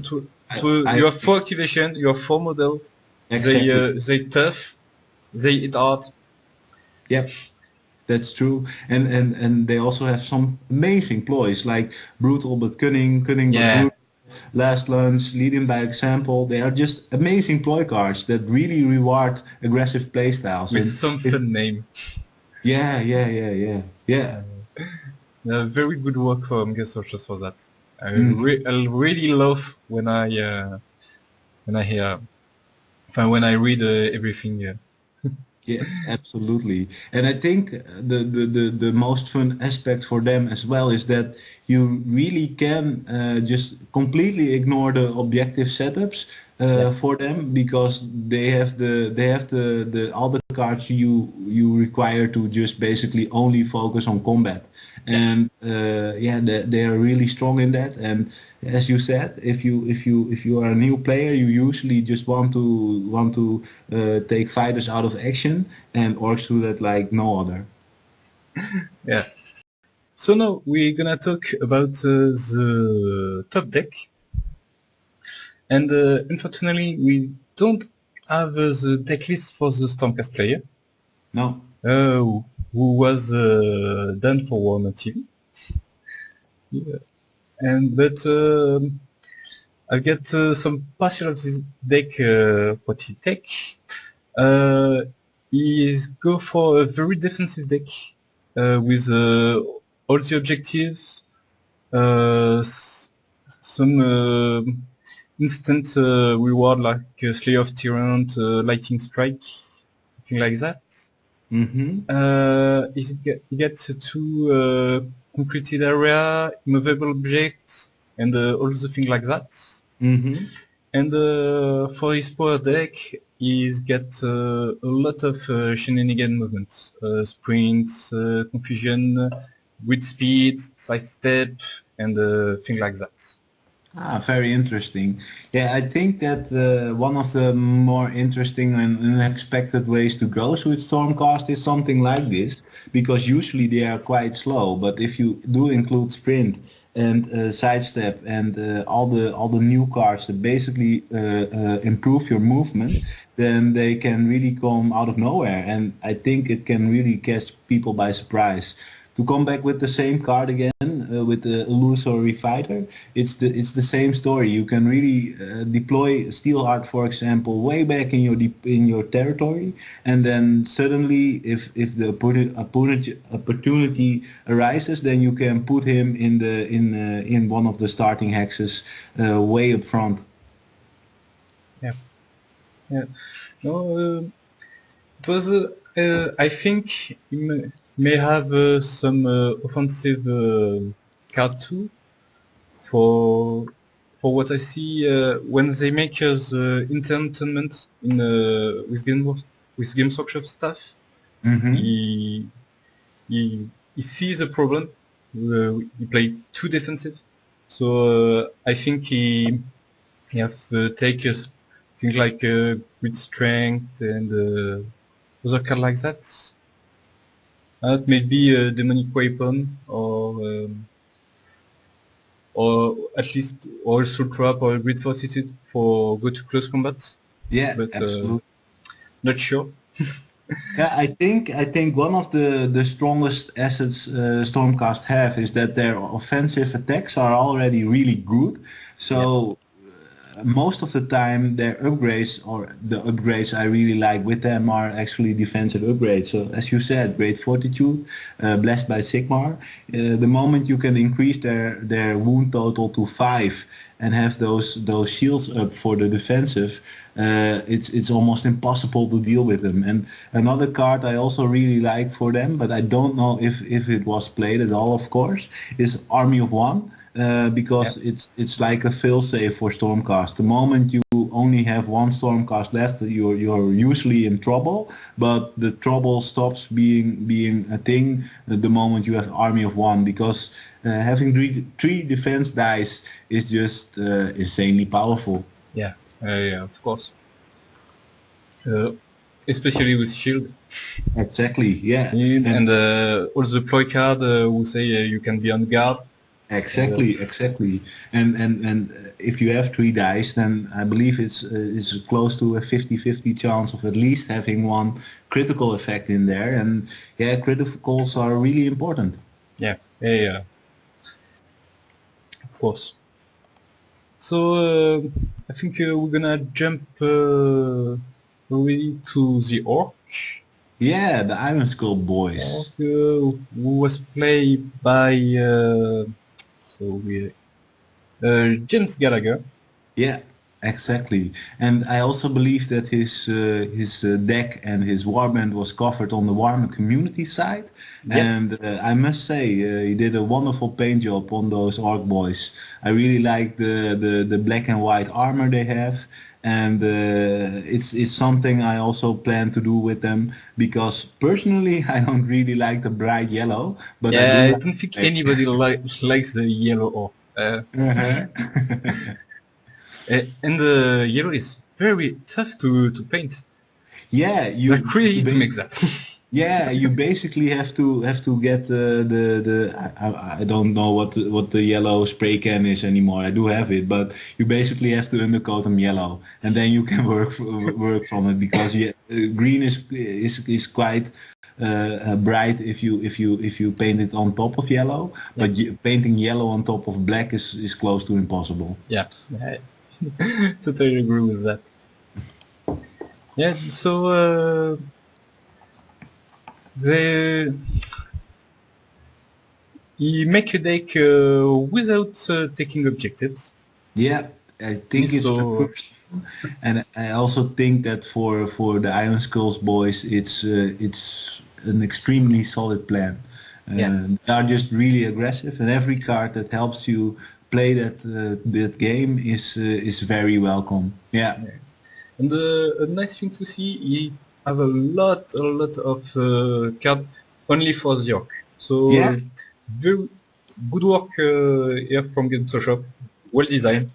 have 4 activation, you have 4 model. Exactly. They tough, they hit hard. Yep. That's true, and they also have some amazing ploys like brutal but cunning, cunning but brutal, last lunch, leading by example. They are just amazing ploy cards that really reward aggressive playstyles. With some fun name. Yeah. Very good work from Game Socials for that. I really love when I hear, when I read everything. Yeah, absolutely. And I think the most fun aspect for them as well is that you really can just completely ignore the objective setups for them, because they have the other cards you require to just basically only focus on combat. And they are really strong in that. And as you said, if you are a new player, you usually just want to take fighters out of action, and orcs do that like no other. Yeah. So now we're gonna talk about the top deck, and unfortunately we don't have the deck list for the Stormcast player. No. Who was done for Warhammer TV. Yeah. But I'll get some partial of this deck what he take. Is go for a very defensive deck with all the objectives, some instant reward like Slayer of Tyrant, Lightning Strike, thing like that. He gets 2 completed area, immovable objects, and all the things like that. And for his power deck, he's got a lot of shenanigan movements, sprints, confusion, grid speed, sidestep, and things like that. Very interesting. Yeah, I think that one of the more interesting and unexpected ways to go with Stormcast is something like this, because usually they are quite slow. But if you do include sprint and sidestep and all the new cards that basically improve your movement, then they can really come out of nowhere, and I think it can really catch people by surprise. To come back with the same card again with the illusory fighter, it's the same story. You can really deploy Steelheart, for example, way back in your territory, and then suddenly, if the opportunity arises, then you can put him in one of the starting hexes way up front. Yeah. No, it was. I think. May have some offensive card too. For what I see, when they make the entertainment in with Games Workshop staff, he sees the problem. He played too defensive, so I think he has to take things like grid strength and other cards like that. Maybe a demonic weapon, or at least also trap or grid fortitude for go to close combat. Yeah, but absolutely. Not sure. Yeah, I think one of the strongest assets Stormcast have is that their offensive attacks are already really good. So most of the time their upgrades, or the upgrades I really like with them, are actually defensive upgrades. So as you said, Great Fortitude, Blessed by Sigmar. The moment you can increase their wound total to 5 and have those shields up for the defensive, it's almost impossible to deal with them. And another card I also really like for them, but I don't know if it was played at all, of course, is Army of One. Because it's like a failsafe for Stormcast. The moment you you only have one Stormcast left, you're usually in trouble. But the trouble stops being a thing the moment you have army of one, because having three defense dice is just insanely powerful. Yeah, yeah, of course. Especially with shield. Exactly, yeah. And all the ploy card who say you can be on guard. Exactly. And if you have three dice, then I believe it's close to a 50-50 chance of at least having one critical effect in there. And yeah, criticals are really important. Yeah, yeah, of course. So I think we're gonna jump really to the Orc. Yeah, the Iron Skull boys. Orc who was played by James Gallagher. Yeah, exactly. And I also believe that his deck and his warband was covered on the Warhammer community side. Yep. And I must say, he did a wonderful paint job on those Orc boys. I really like the black and white armor they have. And it's something I also plan to do with them, because personally I don't really like the bright yellow. But yeah, I don't think anybody likes the yellow Orc. And the yellow is very tough to paint. Yeah, you're crazy to make that. Yeah, you basically have to get I don't know what the yellow spray can is anymore. I do have it, but you basically have to undercoat them yellow, and then you can work from it, because green is quite bright if you paint it on top of yellow, but painting yellow on top of black is close to impossible. Yeah, totally agree with that. Yeah, so he make a deck without taking objectives. Yeah, I think it's the first. And I also think that for the Iron Skulls boys, it's an extremely solid plan. They are just really aggressive, and every card that helps you play that game is very welcome. Yeah. And a nice thing to see, he have a lot of cards only for the Orc. So very good work here from Game Shop. Well designed.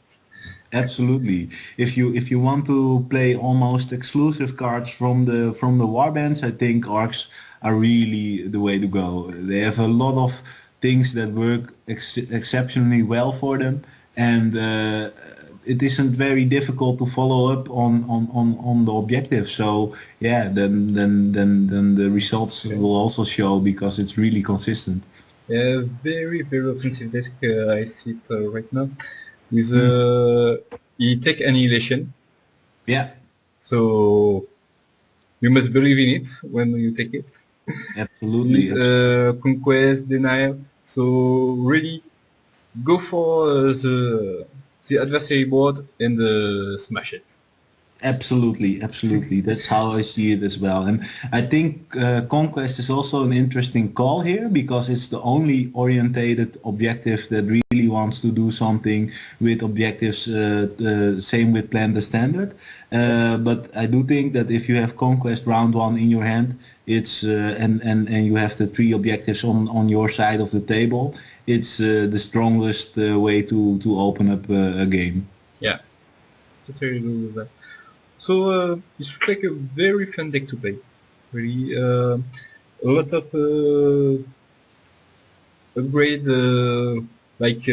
Absolutely. If you want to play almost exclusive cards from the warbands, I think Orcs are really the way to go. They have a lot of things that work exceptionally well for them, and it isn't very difficult to follow up on the objective. So yeah, then the results will also show, because it's really consistent. Very offensive deck. I see it right now. With you take Annihilation. Yeah. So you must believe in it when you take it. Absolutely. Conquest, Denial. So really go for the adversary board and smash it. Absolutely. That's how I see it as well. And I think Conquest is also an interesting call here, because it's the only orientated objective that really wants to do something with objectives, same with Plan the Standard. But I do think that if you have Conquest round 1 in your hand, it's and you have the 3 objectives on your side of the table, it's the strongest way to open up a game. Yeah, totally agree with that. So it's like a very fun deck to play. Really, a lot of upgrade, like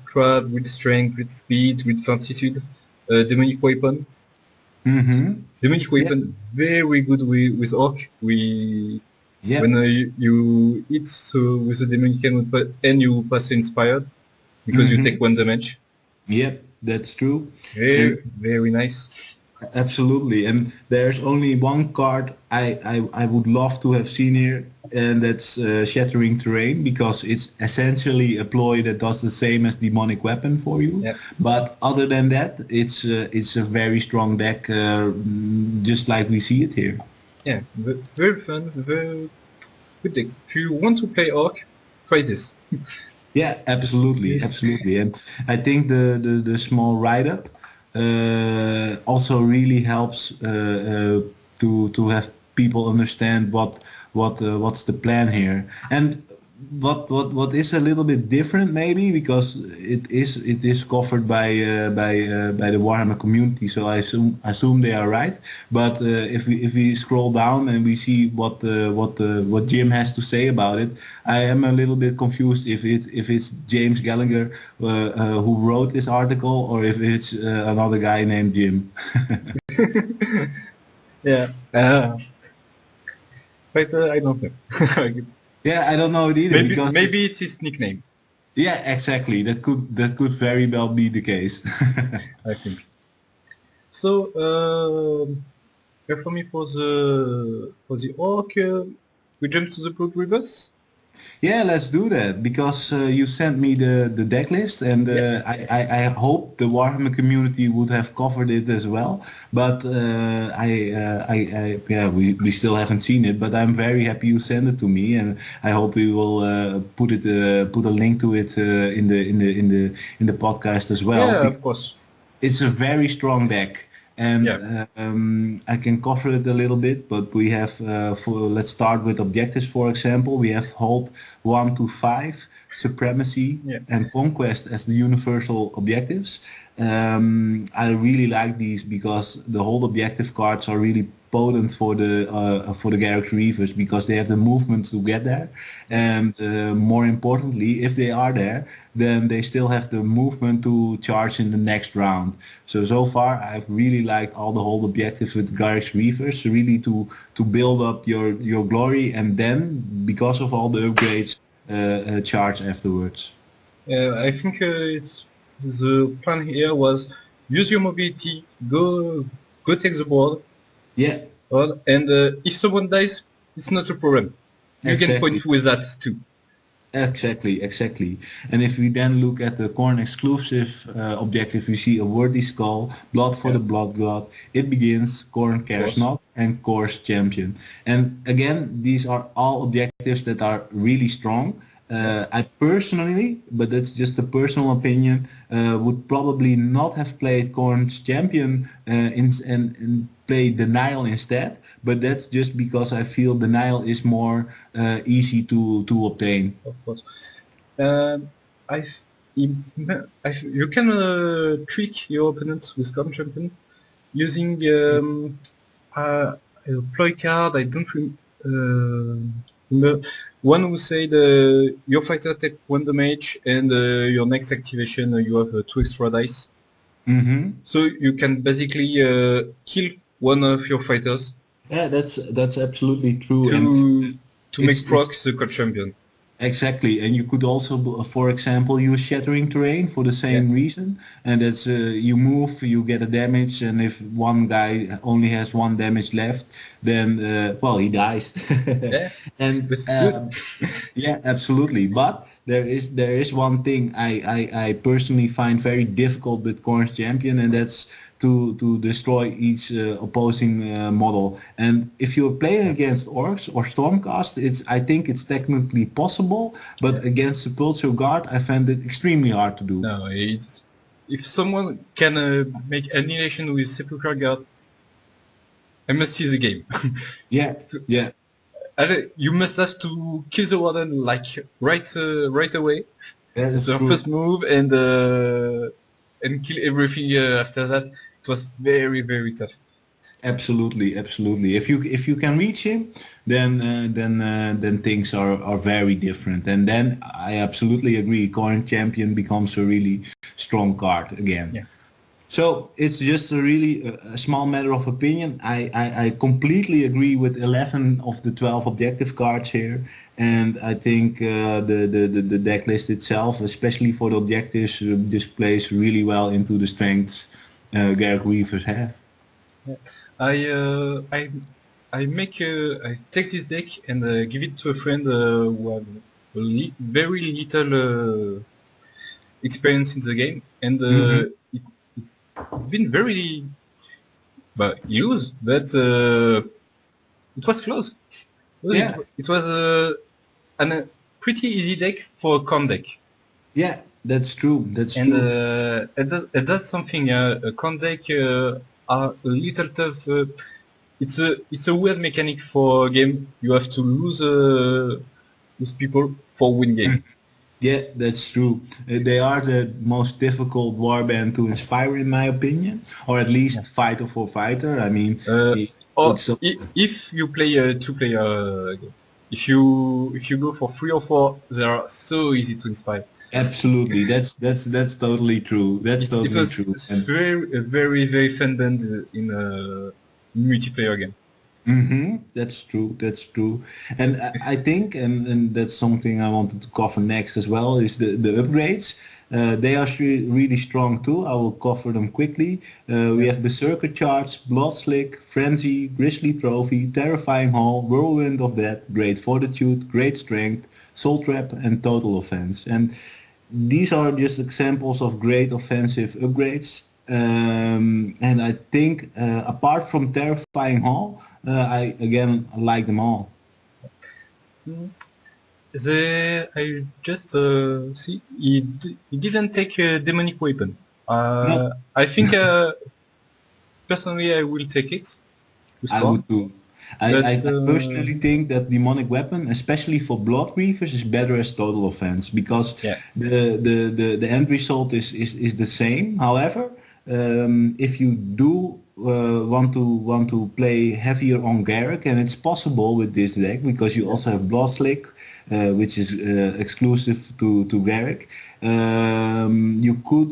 trap with strength, with speed, with fortitude, demonic weapon. Demonic weapon, very good with Orc. When you hit with the demonic weapon and you pass inspired, because you take 1 damage. Yep, that's true. Very nice. Absolutely, and there's only one card I would love to have seen here, and that's Shattering Terrain, because it's essentially a ploy that does the same as Demonic Weapon for you. Yep. But other than that, it's a very strong deck, just like we see it here. Yeah, very fun, very good deck. If you want to play Orc, try this. Yeah, absolutely. And I think the small write-up also really helps to have people understand what's the plan here. And what is a little bit different maybe, because it is covered by the Warhammer community, so I assume they are right. But if we scroll down and we see what Jim has to say about it, I am a little bit confused if it's James Gallagher who wrote this article, or if it's another guy named Jim. Yeah. But I don't know. Yeah, I don't know it either, maybe because maybe it's his nickname. yeah, exactly. That could very well be the case. I think. So, for me, for the orc, we jump to the Blood Rivers. Yeah, let's do that, because you sent me the deck list, and I hope the Warhammer community would have covered it as well. But we still haven't seen it. But I'm very happy you sent it to me, and I hope we will put a link to it in the podcast as well. Yeah, of course. It's a very strong deck, and I can cover it a little bit. But we have, let's start with objectives. For example, we have hold 1 to 5, supremacy, and conquest as the universal objectives. I really like these because the hold objective cards are really potent for the Garrux Reavers, because they have the movement to get there, and more importantly, if they are there, then they still have the movement to charge in the next round. So far I've really liked all the hold objectives with Garrux Reavers, really to build up your glory, and then because of all the upgrades, charge afterwards. I think the plan here was use your mobility, go take the board. Yeah. And if someone dies, it's not a problem. You can point with that too. Exactly. And if we then look at the Khorne exclusive objective, we see a worthy skull, blood for the blood god, it begins, Khorne cares not, and course champion. And again, these are all objectives that are really strong. I personally, but that's just a personal opinion, would probably not have played Khorne's champion and play Denial instead, but that's just because I feel Denial is more easy to obtain. Of course. You can trick your opponents with Khorne champion using a ploy card. I don't remember. One who said your fighter take 1 damage, and your next activation you have 2 extra dice. Mm-hmm. So you can basically kill one of your fighters. Yeah, that's absolutely true. To make proc the Khorne champion. Exactly, and you could also, for example, use Shattering Terrain for the same reason, and that's you move, you get a damage, and if one guy only has 1 damage left, then he dies. And yeah, absolutely. But there is one thing I personally find very difficult with Khorne's champion, and that's to destroy each opposing model. And if you're playing against orcs or stormcast, I think it's technically possible, but against Sepulchral Guard, I find it extremely hard to do. No, if someone can make annihilation with Sepulchral Guard, I must see the game. Yeah. You must have to kill the warden like right away. That's the first move, and kill everything after that. It was very, very tough. Absolutely. If you can reach him, then things are very different. And then I absolutely agree. Khorne champion becomes a really strong card again. Yeah. So it's just a really a small matter of opinion. I completely agree with 11 of the 12 objective cards here, and I think the deck list itself, especially for the objectives, displays really well into the strengths Garrux Reavers have. Yeah. I take this deck and give it to a friend who had very little experience in the game, and it's been very used, but it was close. It was a pretty easy deck for a Khorne deck. Yeah, That's true. That's And true. it does something. Corn deck are a little tough. It's a weird mechanic for a game. You have to lose people for win game. Yeah, that's true. They are the most difficult warband to inspire, in my opinion, or at Yeah. least fighter for fighter. I mean, Uh, or it's so if you play a two-player game, if you go for 3 or 4, they are so easy to inspire. absolutely that's totally true. That's It totally was true. And very fun band in a multiplayer game. that's true. That's true. And I think, and that's something I wanted to cover next as well, is the upgrades. They are really strong too. I will cover them quickly. We Yeah. have Berserker Charge, Blood Slick, Frenzy, Grizzly Trophy, Terrifying Haul, Whirlwind of Death, Great Fortitude, Great Strength, Soul Trap, and Total Offense. And these are just examples of great offensive upgrades. And I think, apart from Terrifying Haul, I again like them all. Mm. I just see he didn't take a demonic weapon. No, I think personally I will take it with I Korn, would too. but I personally think that demonic weapon, especially for blood reavers, is better as total offense because yeah, the end result is the same. However, if you do want to play heavier on Garrick, and it's possible with this deck because you yeah, also have Blood Slick, which is exclusive to Garrick. You could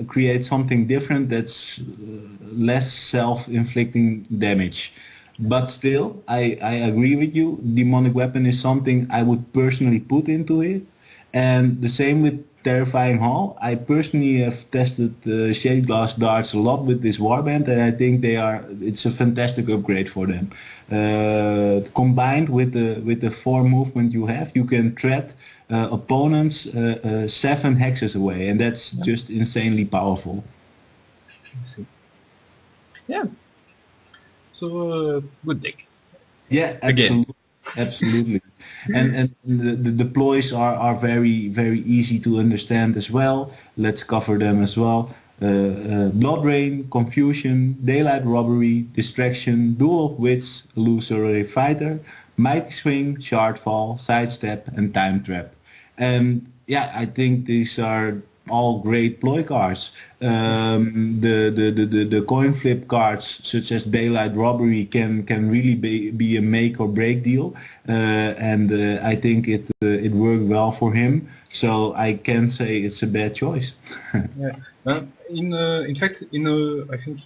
create something different that's less self-inflicting damage. But still, I agree with you. Demonic Weapon is something I would personally put into it. And the same with Terrifying Hall. I personally have tested Shade Glass Darts a lot with this warband, and I think it's a fantastic upgrade for them. Combined with the 4 movement you have, you can threat opponents 7 hexes away, and that's yeah. just insanely powerful. I see. Yeah. So good deck Yeah, again. absolutely, absolutely. And the deploys are very easy to understand as well. Let's cover them as well. Blood Rain, Confusion, Daylight Robbery, Distraction, Duel of Wits, Illusory Fighter, Mighty Swing, Shardfall, Sidestep, and Time Trap. And yeah, I think these are all great ploy cards. The coin flip cards such as Daylight Robbery can really be a make or break deal, and I think it worked well for him. So I can say it's a bad choice. Yeah. In fact, I think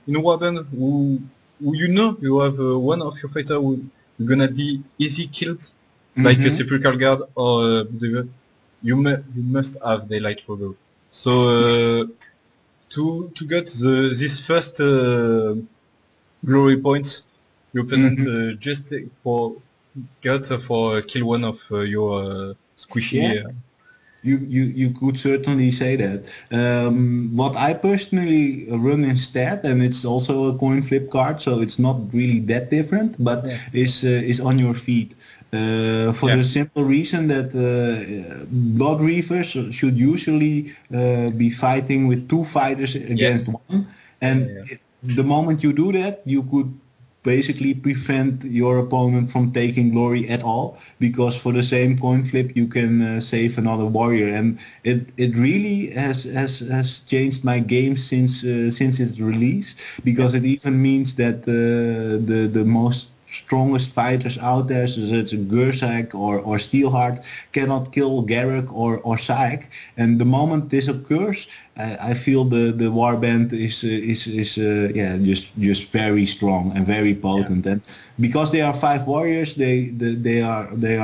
in a weapon who you have one of your fighter who gonna be easy killed, like a hmm sepulchral guard or you must have daylight robber. So to get this first glory points, your opponent hmm just for kill one of your Yeah. squishy. You could certainly say that. What I personally run instead, and it's also a coin flip card, so it's not really that different, but Yeah. is on your feet. For Yeah. the simple reason that Blood Reavers should usually be fighting with 2 fighters Yeah. against 1, Yeah. and Yeah. the moment you do that, you could basically prevent your opponent from taking glory at all, because for the same coin flip you can save another warrior, and it really has changed my game since its release, Yeah. because it even means that the most strongest fighters out there, such as Gersak or Steelheart, cannot kill Garruk or Syke. And the moment this occurs, I feel the warband is yeah, just very strong and very Yeah. potent. And because they are 5 warriors, they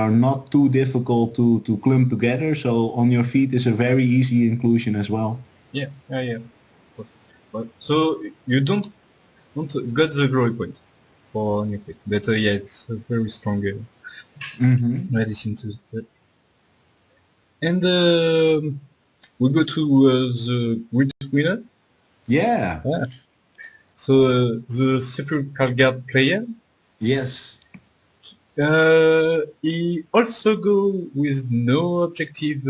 are not too difficult to clump together. So on your feet is a very easy inclusion as well. Yeah. Yeah. Yeah. So you don't get the glory point for new pick, but yeah, it's a very strong hmm medicine to that. And we go to the great winner. Yeah. Yeah. So the sepulchral guard player. Yes. He also go with no objective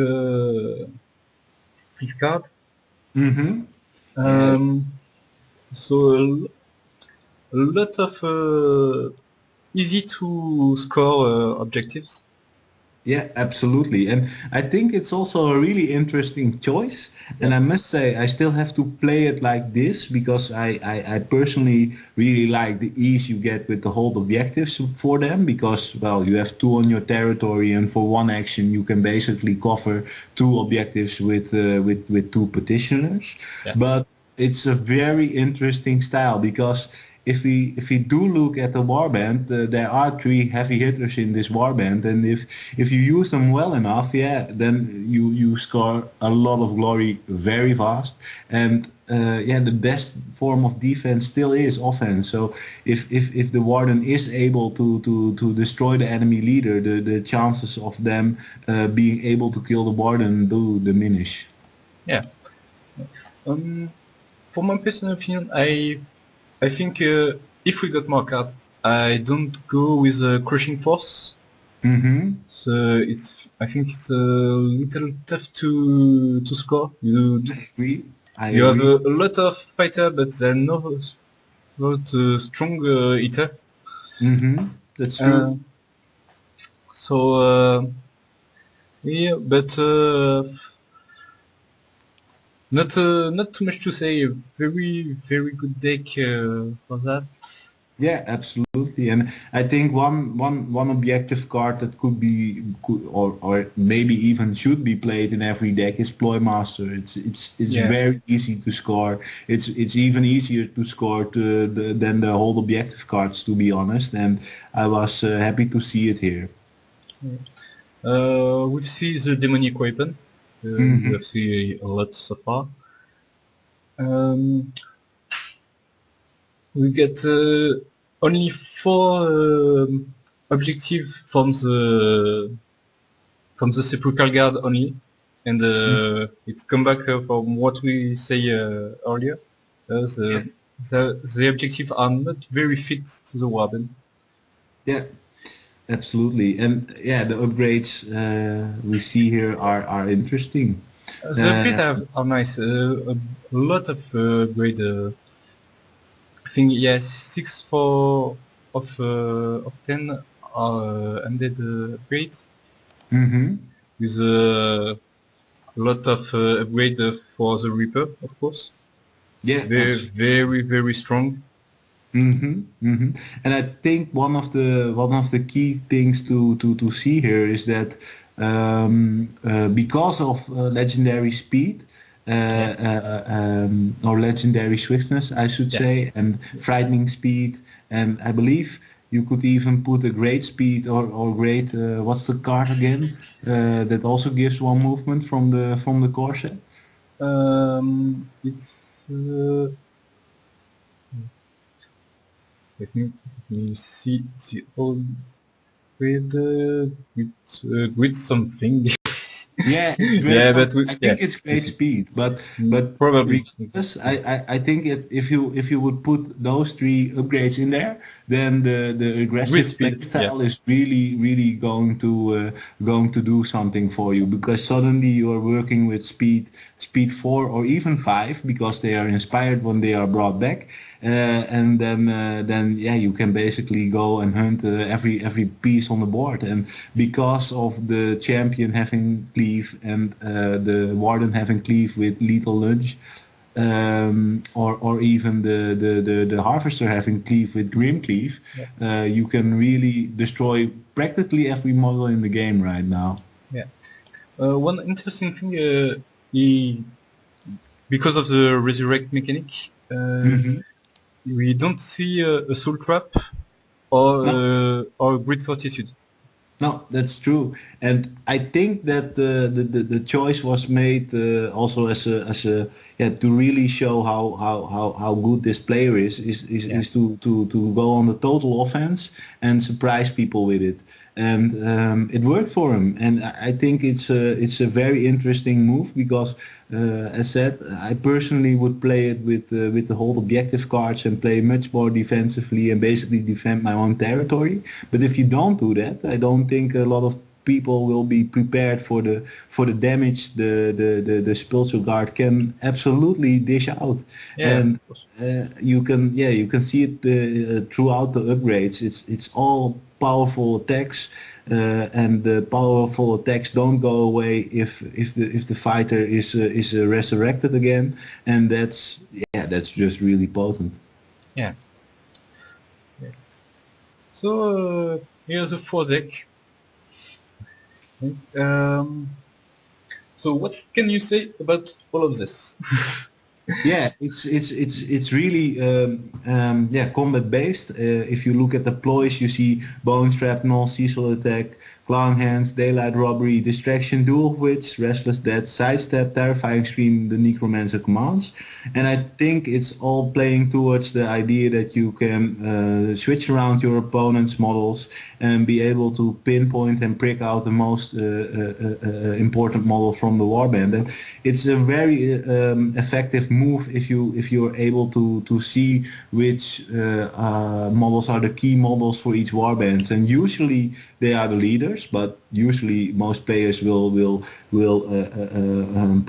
objective card. Mm-hmm. So a lot of easy to score objectives. Yeah, absolutely. And I think it's also a really interesting choice. And Yeah. I must say, I still have to play it like this because I personally really like the ease you get with the hold objectives for them because, well, you have two on your territory and for one action you can basically cover two objectives with two petitioners. Yeah. But it's a very interesting style because if we do look at the warband, there are three heavy hitters in this warband, and if you use them well enough, yeah, then you score a lot of glory very fast. And yeah, the best form of defense still is offense. So if the warden is able to destroy the enemy leader, the chances of them being able to kill the warden do diminish. Yeah. For my personal opinion, I think if we got more cards, I don't go with Crushing Force. Mm-hmm. So I think it's a little tough to score. You agree. you have a lot of fighter, but they're not strong hitter. Mm-hmm. That's true. So yeah, but not too much to say. Very good deck for that. Yeah, absolutely. And I think one objective card that or maybe even should be played in every deck is Ploymaster. It's Yeah. very easy to score. It's even easier to score than the whole objective cards, to be honest. And I was happy to see it here. We see the demonic weapon. Mhm. We have seen a lot so far. We get only 4 objectives from the sepulchral guard only, and it's come back from what we say earlier. The objectives are not very fit to the warden. Yeah. Absolutely, and yeah, the upgrades we see here are interesting. The upgrades are nice. A lot of upgrade. I think yes, 6 of 10 are undead upgrades. Mm-hmm. With a lot of upgrade for the Reaper, of course. Yeah, very strong. Mm-hmm, mm-hmm. And I think one of the key things to see here is that because of legendary speed or legendary swiftness, I should say, and frightening speed, and I believe you could even put a great speed or great what's the card again that also gives one movement from the core set. It's let me see the old with something. Yeah, but I think it's great speed, but probably regardless, I think if you would put those 3 upgrades in there, then the aggressive play style is really going to do something for you, because suddenly you are working with speed 4 or even 5 because they are inspired when they are brought back, and then yeah, you can basically go and hunt every piece on the board, and because of the champion having cleave and the warden having cleave with lethal lunge, or even the harvester having cleave with grim cleave, you can really destroy practically every model in the game right now. Yeah. One interesting thing, because of the resurrect mechanic, we don't see a soul trap or great fortitude. No, that's true, and I think that the choice was made also as a to really show how good this player is to go on the total offense and surprise people with it, and it worked for him, and I think it's a very interesting move because, as said, I personally would play it with the whole objective cards and play much more defensively and basically defend my own territory. But if you don't do that, I don't think a lot of people will be prepared for the damage the Spulture Guard can absolutely dish out. Yeah. And you can see it throughout the upgrades. It's all powerful attacks. And the powerful attacks don't go away if the fighter is resurrected again, and that's just really potent. Yeah. Yeah. So here's a 4 deck. So what can you say about all of this? Yeah, it's really combat based. If you look at the ploys, you see Bone Shrapnel, Cecil Attack, Clawing Hands, Daylight Robbery, Distraction, Dual Wits, Restless Death, Sidestep, Terrifying Scream, the Necromancer commands. And I think it's all playing towards the idea that you can switch around your opponent's models and be able to pinpoint and prick out the most important model from the warband. And it's a very effective move if you're able to see which models are the key models for each warband. And usually they are the leaders, but usually most players will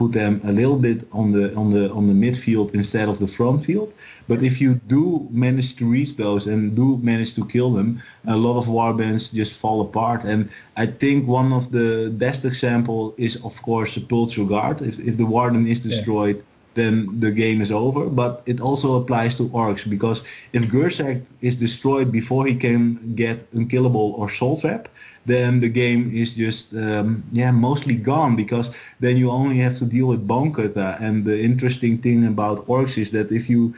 put them a little bit on the midfield instead of the front field. But if you do manage to reach those and do manage to kill them, a lot of warbands just fall apart. And I think one of the best example is of course Sepulchral Guard. If the Warden is destroyed, then the game is over. But it also applies to orcs, because if Gersak is destroyed before he can get Unkillable or Soul Trap, then the game is just mostly gone, because then you only have to deal with Bone Cutter. And the interesting thing about orcs is that if you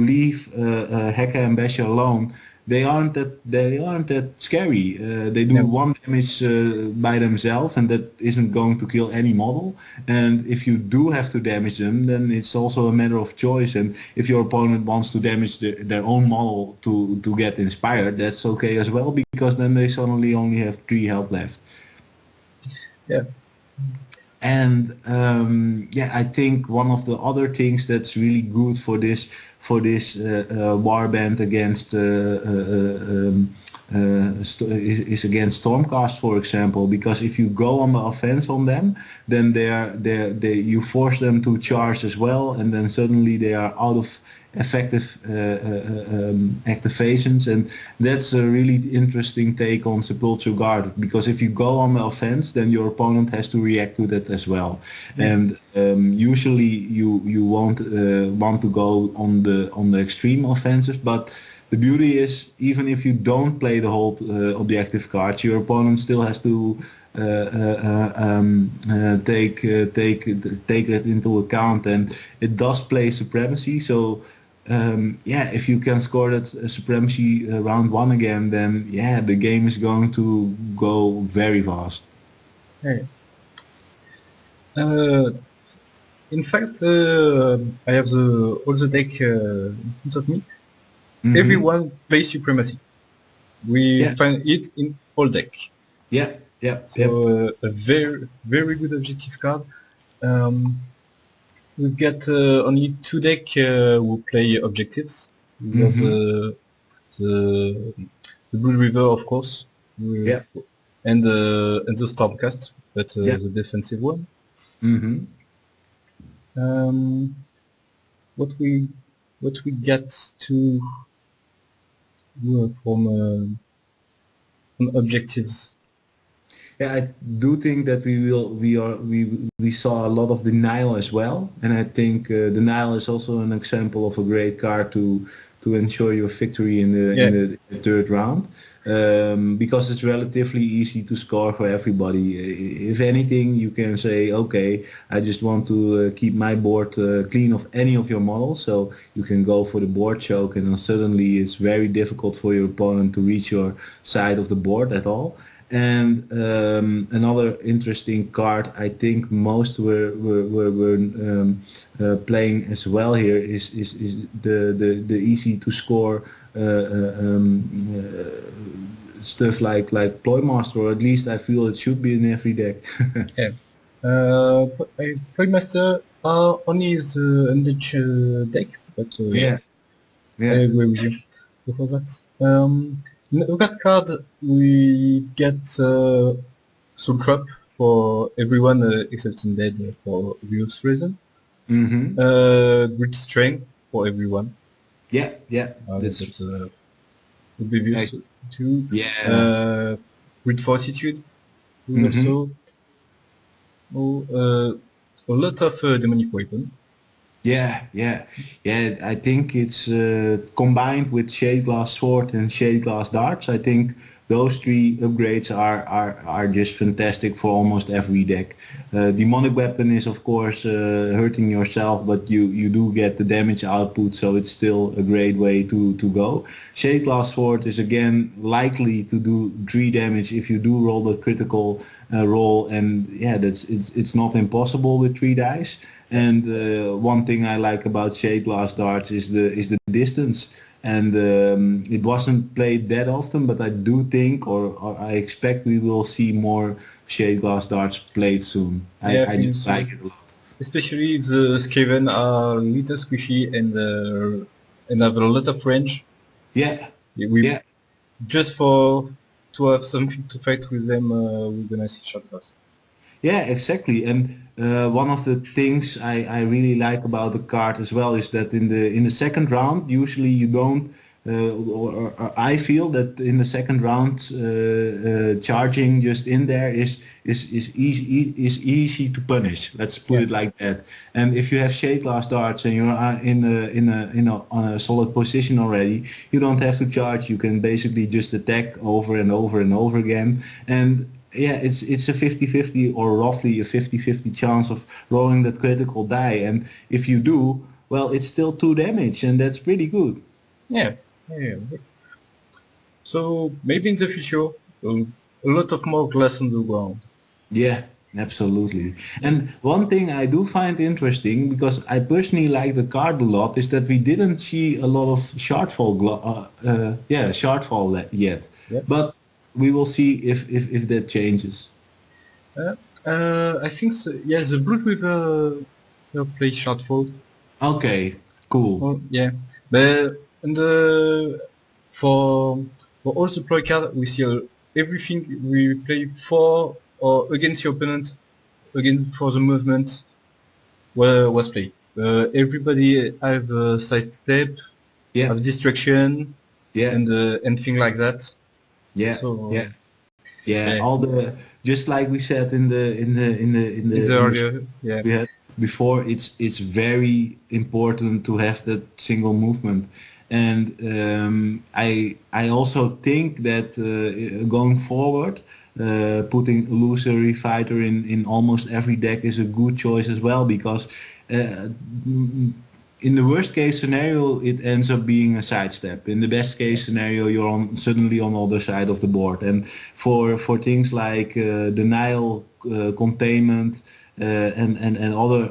leave Heka and Basha alone, they aren't that scary. They do one damage by themselves, and that isn't going to kill any model. And if you do have to damage them, then it's also a matter of choice. And if your opponent wants to damage their own model to get inspired, that's okay as well, because then they suddenly only have 3 health left. Yeah. And I think one of the other things that's really good for this warband against is against Stormcast, for example, because if you go on the offense on them, then you force them to charge as well, and then suddenly they are out of effective activations. And that's a really interesting take on Sepulchral Guard, because if you go on the offense, then your opponent has to react to that as well. And usually you won't want to go on the extreme offensive, but the beauty is, even if you don't play the whole objective cards, your opponent still has to take that into account, and it does play supremacy. So if you can score that supremacy round 1 again, then the game is going to go very fast. Hey. In fact, I have all the deck in front of me. Mm-hmm. Everyone plays supremacy. We find it in all deck. So a very, very good objective card. We get only 2 deck who play objectives. There's the Blue River, of course, and the Stormcast, but the defensive one. What we get to from objectives. Yeah, I do think that we saw a lot of denial as well, and I think denial is also an example of a great card to ensure your victory in the 3rd round, because it's relatively easy to score for everybody. If anything, you can say, okay, I just want to keep my board clean of any of your models, so you can go for the board choke, and then suddenly it's very difficult for your opponent to reach your side of the board at all. And another interesting card I think most were playing as well here is the easy to score stuff like Ploymaster, or at least I feel it should be in every deck. Ploymaster only is in each deck, but I agree with you. Before that. In that card, we get soul trap for everyone except in dead for obvious reason. Mm-hmm. Grid strength for everyone. Yeah, yeah. That's That's obvious too. yeah. Grid fortitude Mm-hmm. also. Oh, a lot of demonic weapon. Yeah, yeah, yeah. I think it's combined with Shade Glass Sword and Shade Glass Darts. I think those three upgrades are just fantastic for almost every deck. Demonic Weapon is of course hurting yourself, but you do get the damage output, so it's still a great way to go. Shade Glass Sword is again likely to do 3 damage if you do roll the critical roll, and yeah, it's not impossible with 3 dice. And one thing I like about Shade Glass Darts is the distance. And it wasn't played that often, but I do think, or I expect, we will see more Shade Glass Darts played soon. Yeah, I I think just so. like it a lot. Especially if the Skaven are a little squishy and have a lot of range. Yeah, We yeah, just for to have something to fight with them, we're gonna see shot class. yeah, exactly. And one of the things I really like about the card as well is that in the second round, usually you don't, or I feel that in the second round, charging just in there is easy to punish. Let's put Yeah, it like that. And if you have shade glass darts and you are on a solid position already, you don't have to charge. You can basically just attack over and over and over again. And yeah, it's a 50-50 or roughly a 50-50 chance of rolling that critical die. And if you do, well, it's still 2 damage, and that's pretty good. yeah, yeah. So maybe in the future, a lot of more glass on the ground. Yeah, absolutely. And one thing I do find interesting, because I personally like the card a lot, is that we didn't see a lot of shardfall yet. Yeah. But we will see if that changes. Uh, I think so. Yeah, the Blue River play shortfall. Okay, cool. Oh, yeah, but and for for all the pro card, we see everything we play for or against your opponent, again for the movement was played. Everybody have side step, Yeah, have distraction, yeah, and thing like that. yeah, yeah. So Yeah, yeah, all the just like we said in the in the earlier yeah we had before, it's very important to have that single movement. And I also think that going forward, putting illusory fighter in almost every deck is a good choice as well, because uh, in the worst case scenario, it ends up being a sidestep. In the best case scenario, you're suddenly on the other side of the board. And for things like denial, containment, and other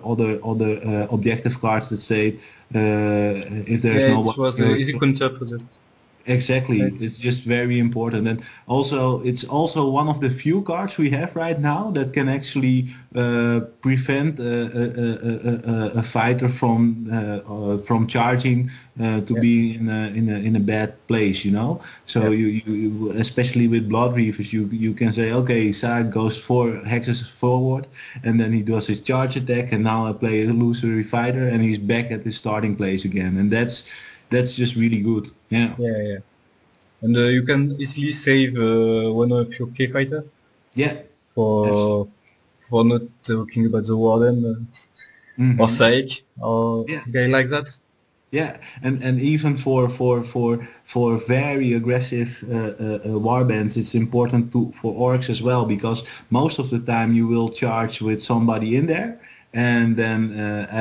objective cards that say if there's yeah no it one was here. easy counter possessed. Exactly, Nice. it's just very important. And also it's also one of the few cards we have right now that can actually prevent a fighter from charging to Yeah. be in a bad place, you know. So Yeah. you especially with Blood Reavers, you can say, okay, Sark goes 4 hexes forward, and then he does his charge attack, and now I play a illusory fighter, and he's back at his starting place again, and that's just really good. Yeah. Yeah, yeah. And you can easily save one of your K fighter Yeah. for Absolutely. for not talking about the warden or Hmm. psych or Yeah. guy like that. Yeah. And even for very aggressive warbands, it's important for orcs as well, because most of the time you will charge with somebody in there. And then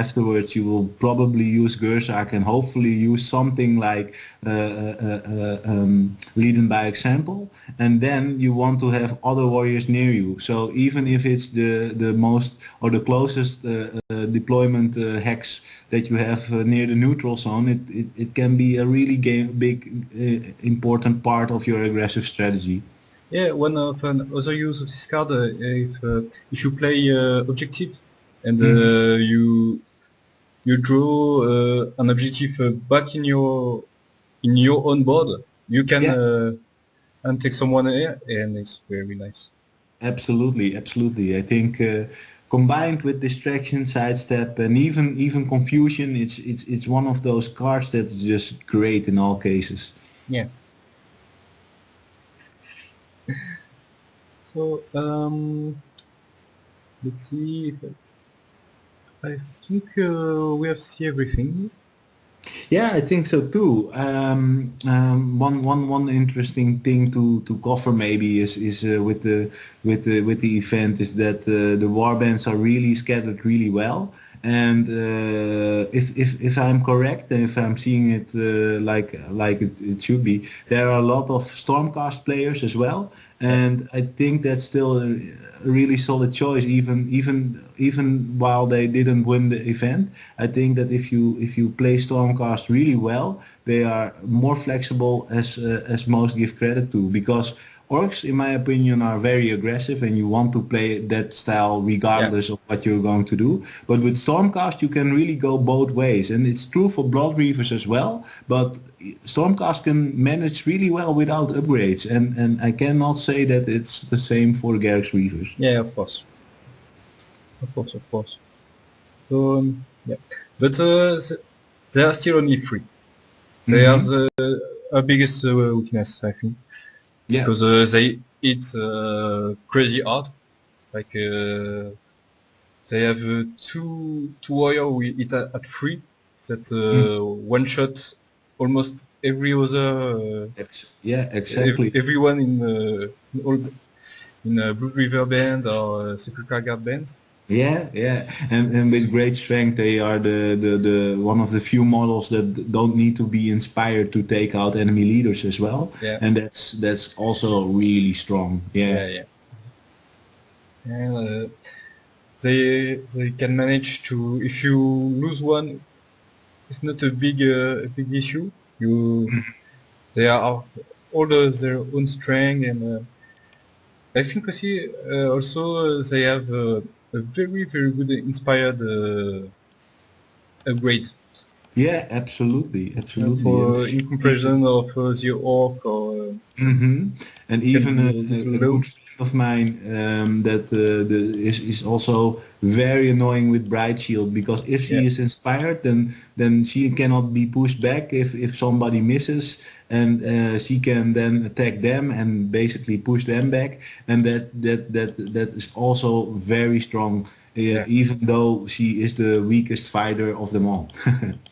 afterwards you will probably use Gersak and hopefully use something like leading by example. And then you want to have other warriors near you. So even if it's the most or the closest deployment hex that you have near the neutral zone, it can be a really big important part of your aggressive strategy. Yeah, one of another use of this card if you play objective and Hmm. you draw an objective back in your own board, you can Yeah. and take someone here, and it's very nice. Absolutely, absolutely. I think combined with distraction, sidestep, and even confusion, it's one of those cards that's just great in all cases. Yeah. So let's see. I think we have seen everything. Yeah, I think so too. One interesting thing to cover maybe is with the event is that the warbands are really scattered really well. And if I'm correct and if I'm seeing it like it should be, there are a lot of Stormcast players as well, Yeah. and I think that's still a really solid choice, even while they didn't win the event. I think that if you play Stormcast really well, they are more flexible as most give credit to, because orcs, in my opinion, are very aggressive and you want to play that style Yeah. regardless of what you're going to do. But with Stormcast, you can really go both ways, and it's true for Blood Reavers as well. But Stormcast can manage really well without upgrades, and I cannot say that it's the same for Garrix Reavers. Yeah. Of course. Of course. Of course. So yeah, but they are still only three. They are Mm-hmm. the biggest weakness, I think, Yeah. because they hit crazy hard. Like they have two warrior who hit at three that Mhm. one shot almost every other Yeah, exactly. everyone in Blue River band or Sepulchral Guard band. Yeah, and with great strength, they are the one of the few models that don't need to be inspired to take out enemy leaders as well, Yeah, and that's also really strong. Yeah. yeah, yeah. And they can manage to, if you lose one, it's not a big issue. You They are all their own strength, and I think also they have a very very good inspired upgrade Yeah, absolutely, absolutely. And for in even comparison of the orc or hmm And can even be a little a low. good friend of mine that is also very annoying with Bright Shield, because if Yeah, she is inspired, then she cannot be pushed back if somebody misses, and she can then attack them and basically push them back, and that is also very strong, yeah, even though she is the weakest fighter of them all.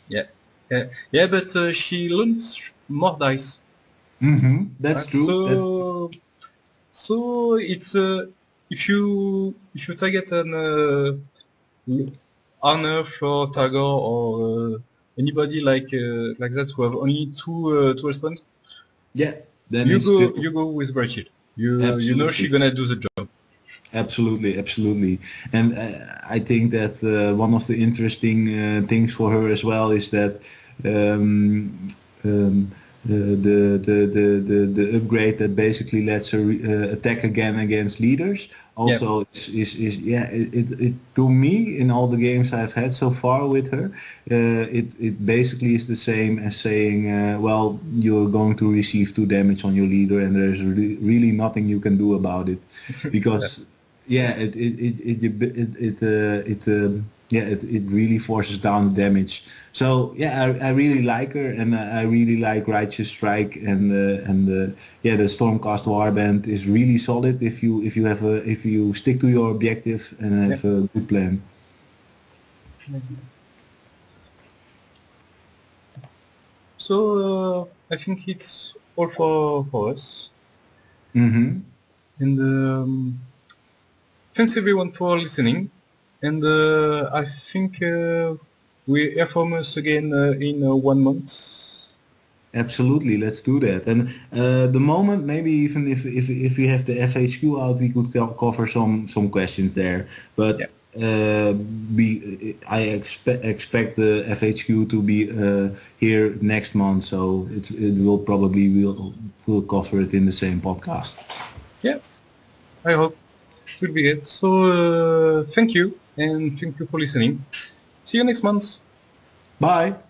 yeah, yeah, yeah. But she learns more dice. That's true. That's So it's if you target an Arnulf or Tagore or anybody like that who have only two response, Yeah, then it's still you go with Bright. You know she absolutely, gonna do the job. absolutely. And I think that one of the interesting things for her as well is that um, um, the upgrade that basically lets her attack again against leaders Yeah, also is yeah, it to me, in all the games I've had so far with her, it basically is the same as saying well, you're going to receive 2 damage on your leader and there's really nothing you can do about it, yeah, because yeah, it really forces down the damage. So yeah, I really like her, and I really like Righteous Strike, and yeah, the Stormcast Warband is really solid if you stick to your objective and yeah. have a good plan. So I think it's all for us, Mm-hmm. and thanks everyone for listening. And I think we hear from us again in 1 month. Absolutely, let's do that. And the moment, maybe even if we have the FHQ out, we could cover some questions there. But Yeah. I expect the FHQ to be here next month, so it will probably we'll cover it in the same podcast. Yeah, I hope it will be good. So thank you, and thank you for listening. See you next month. Bye.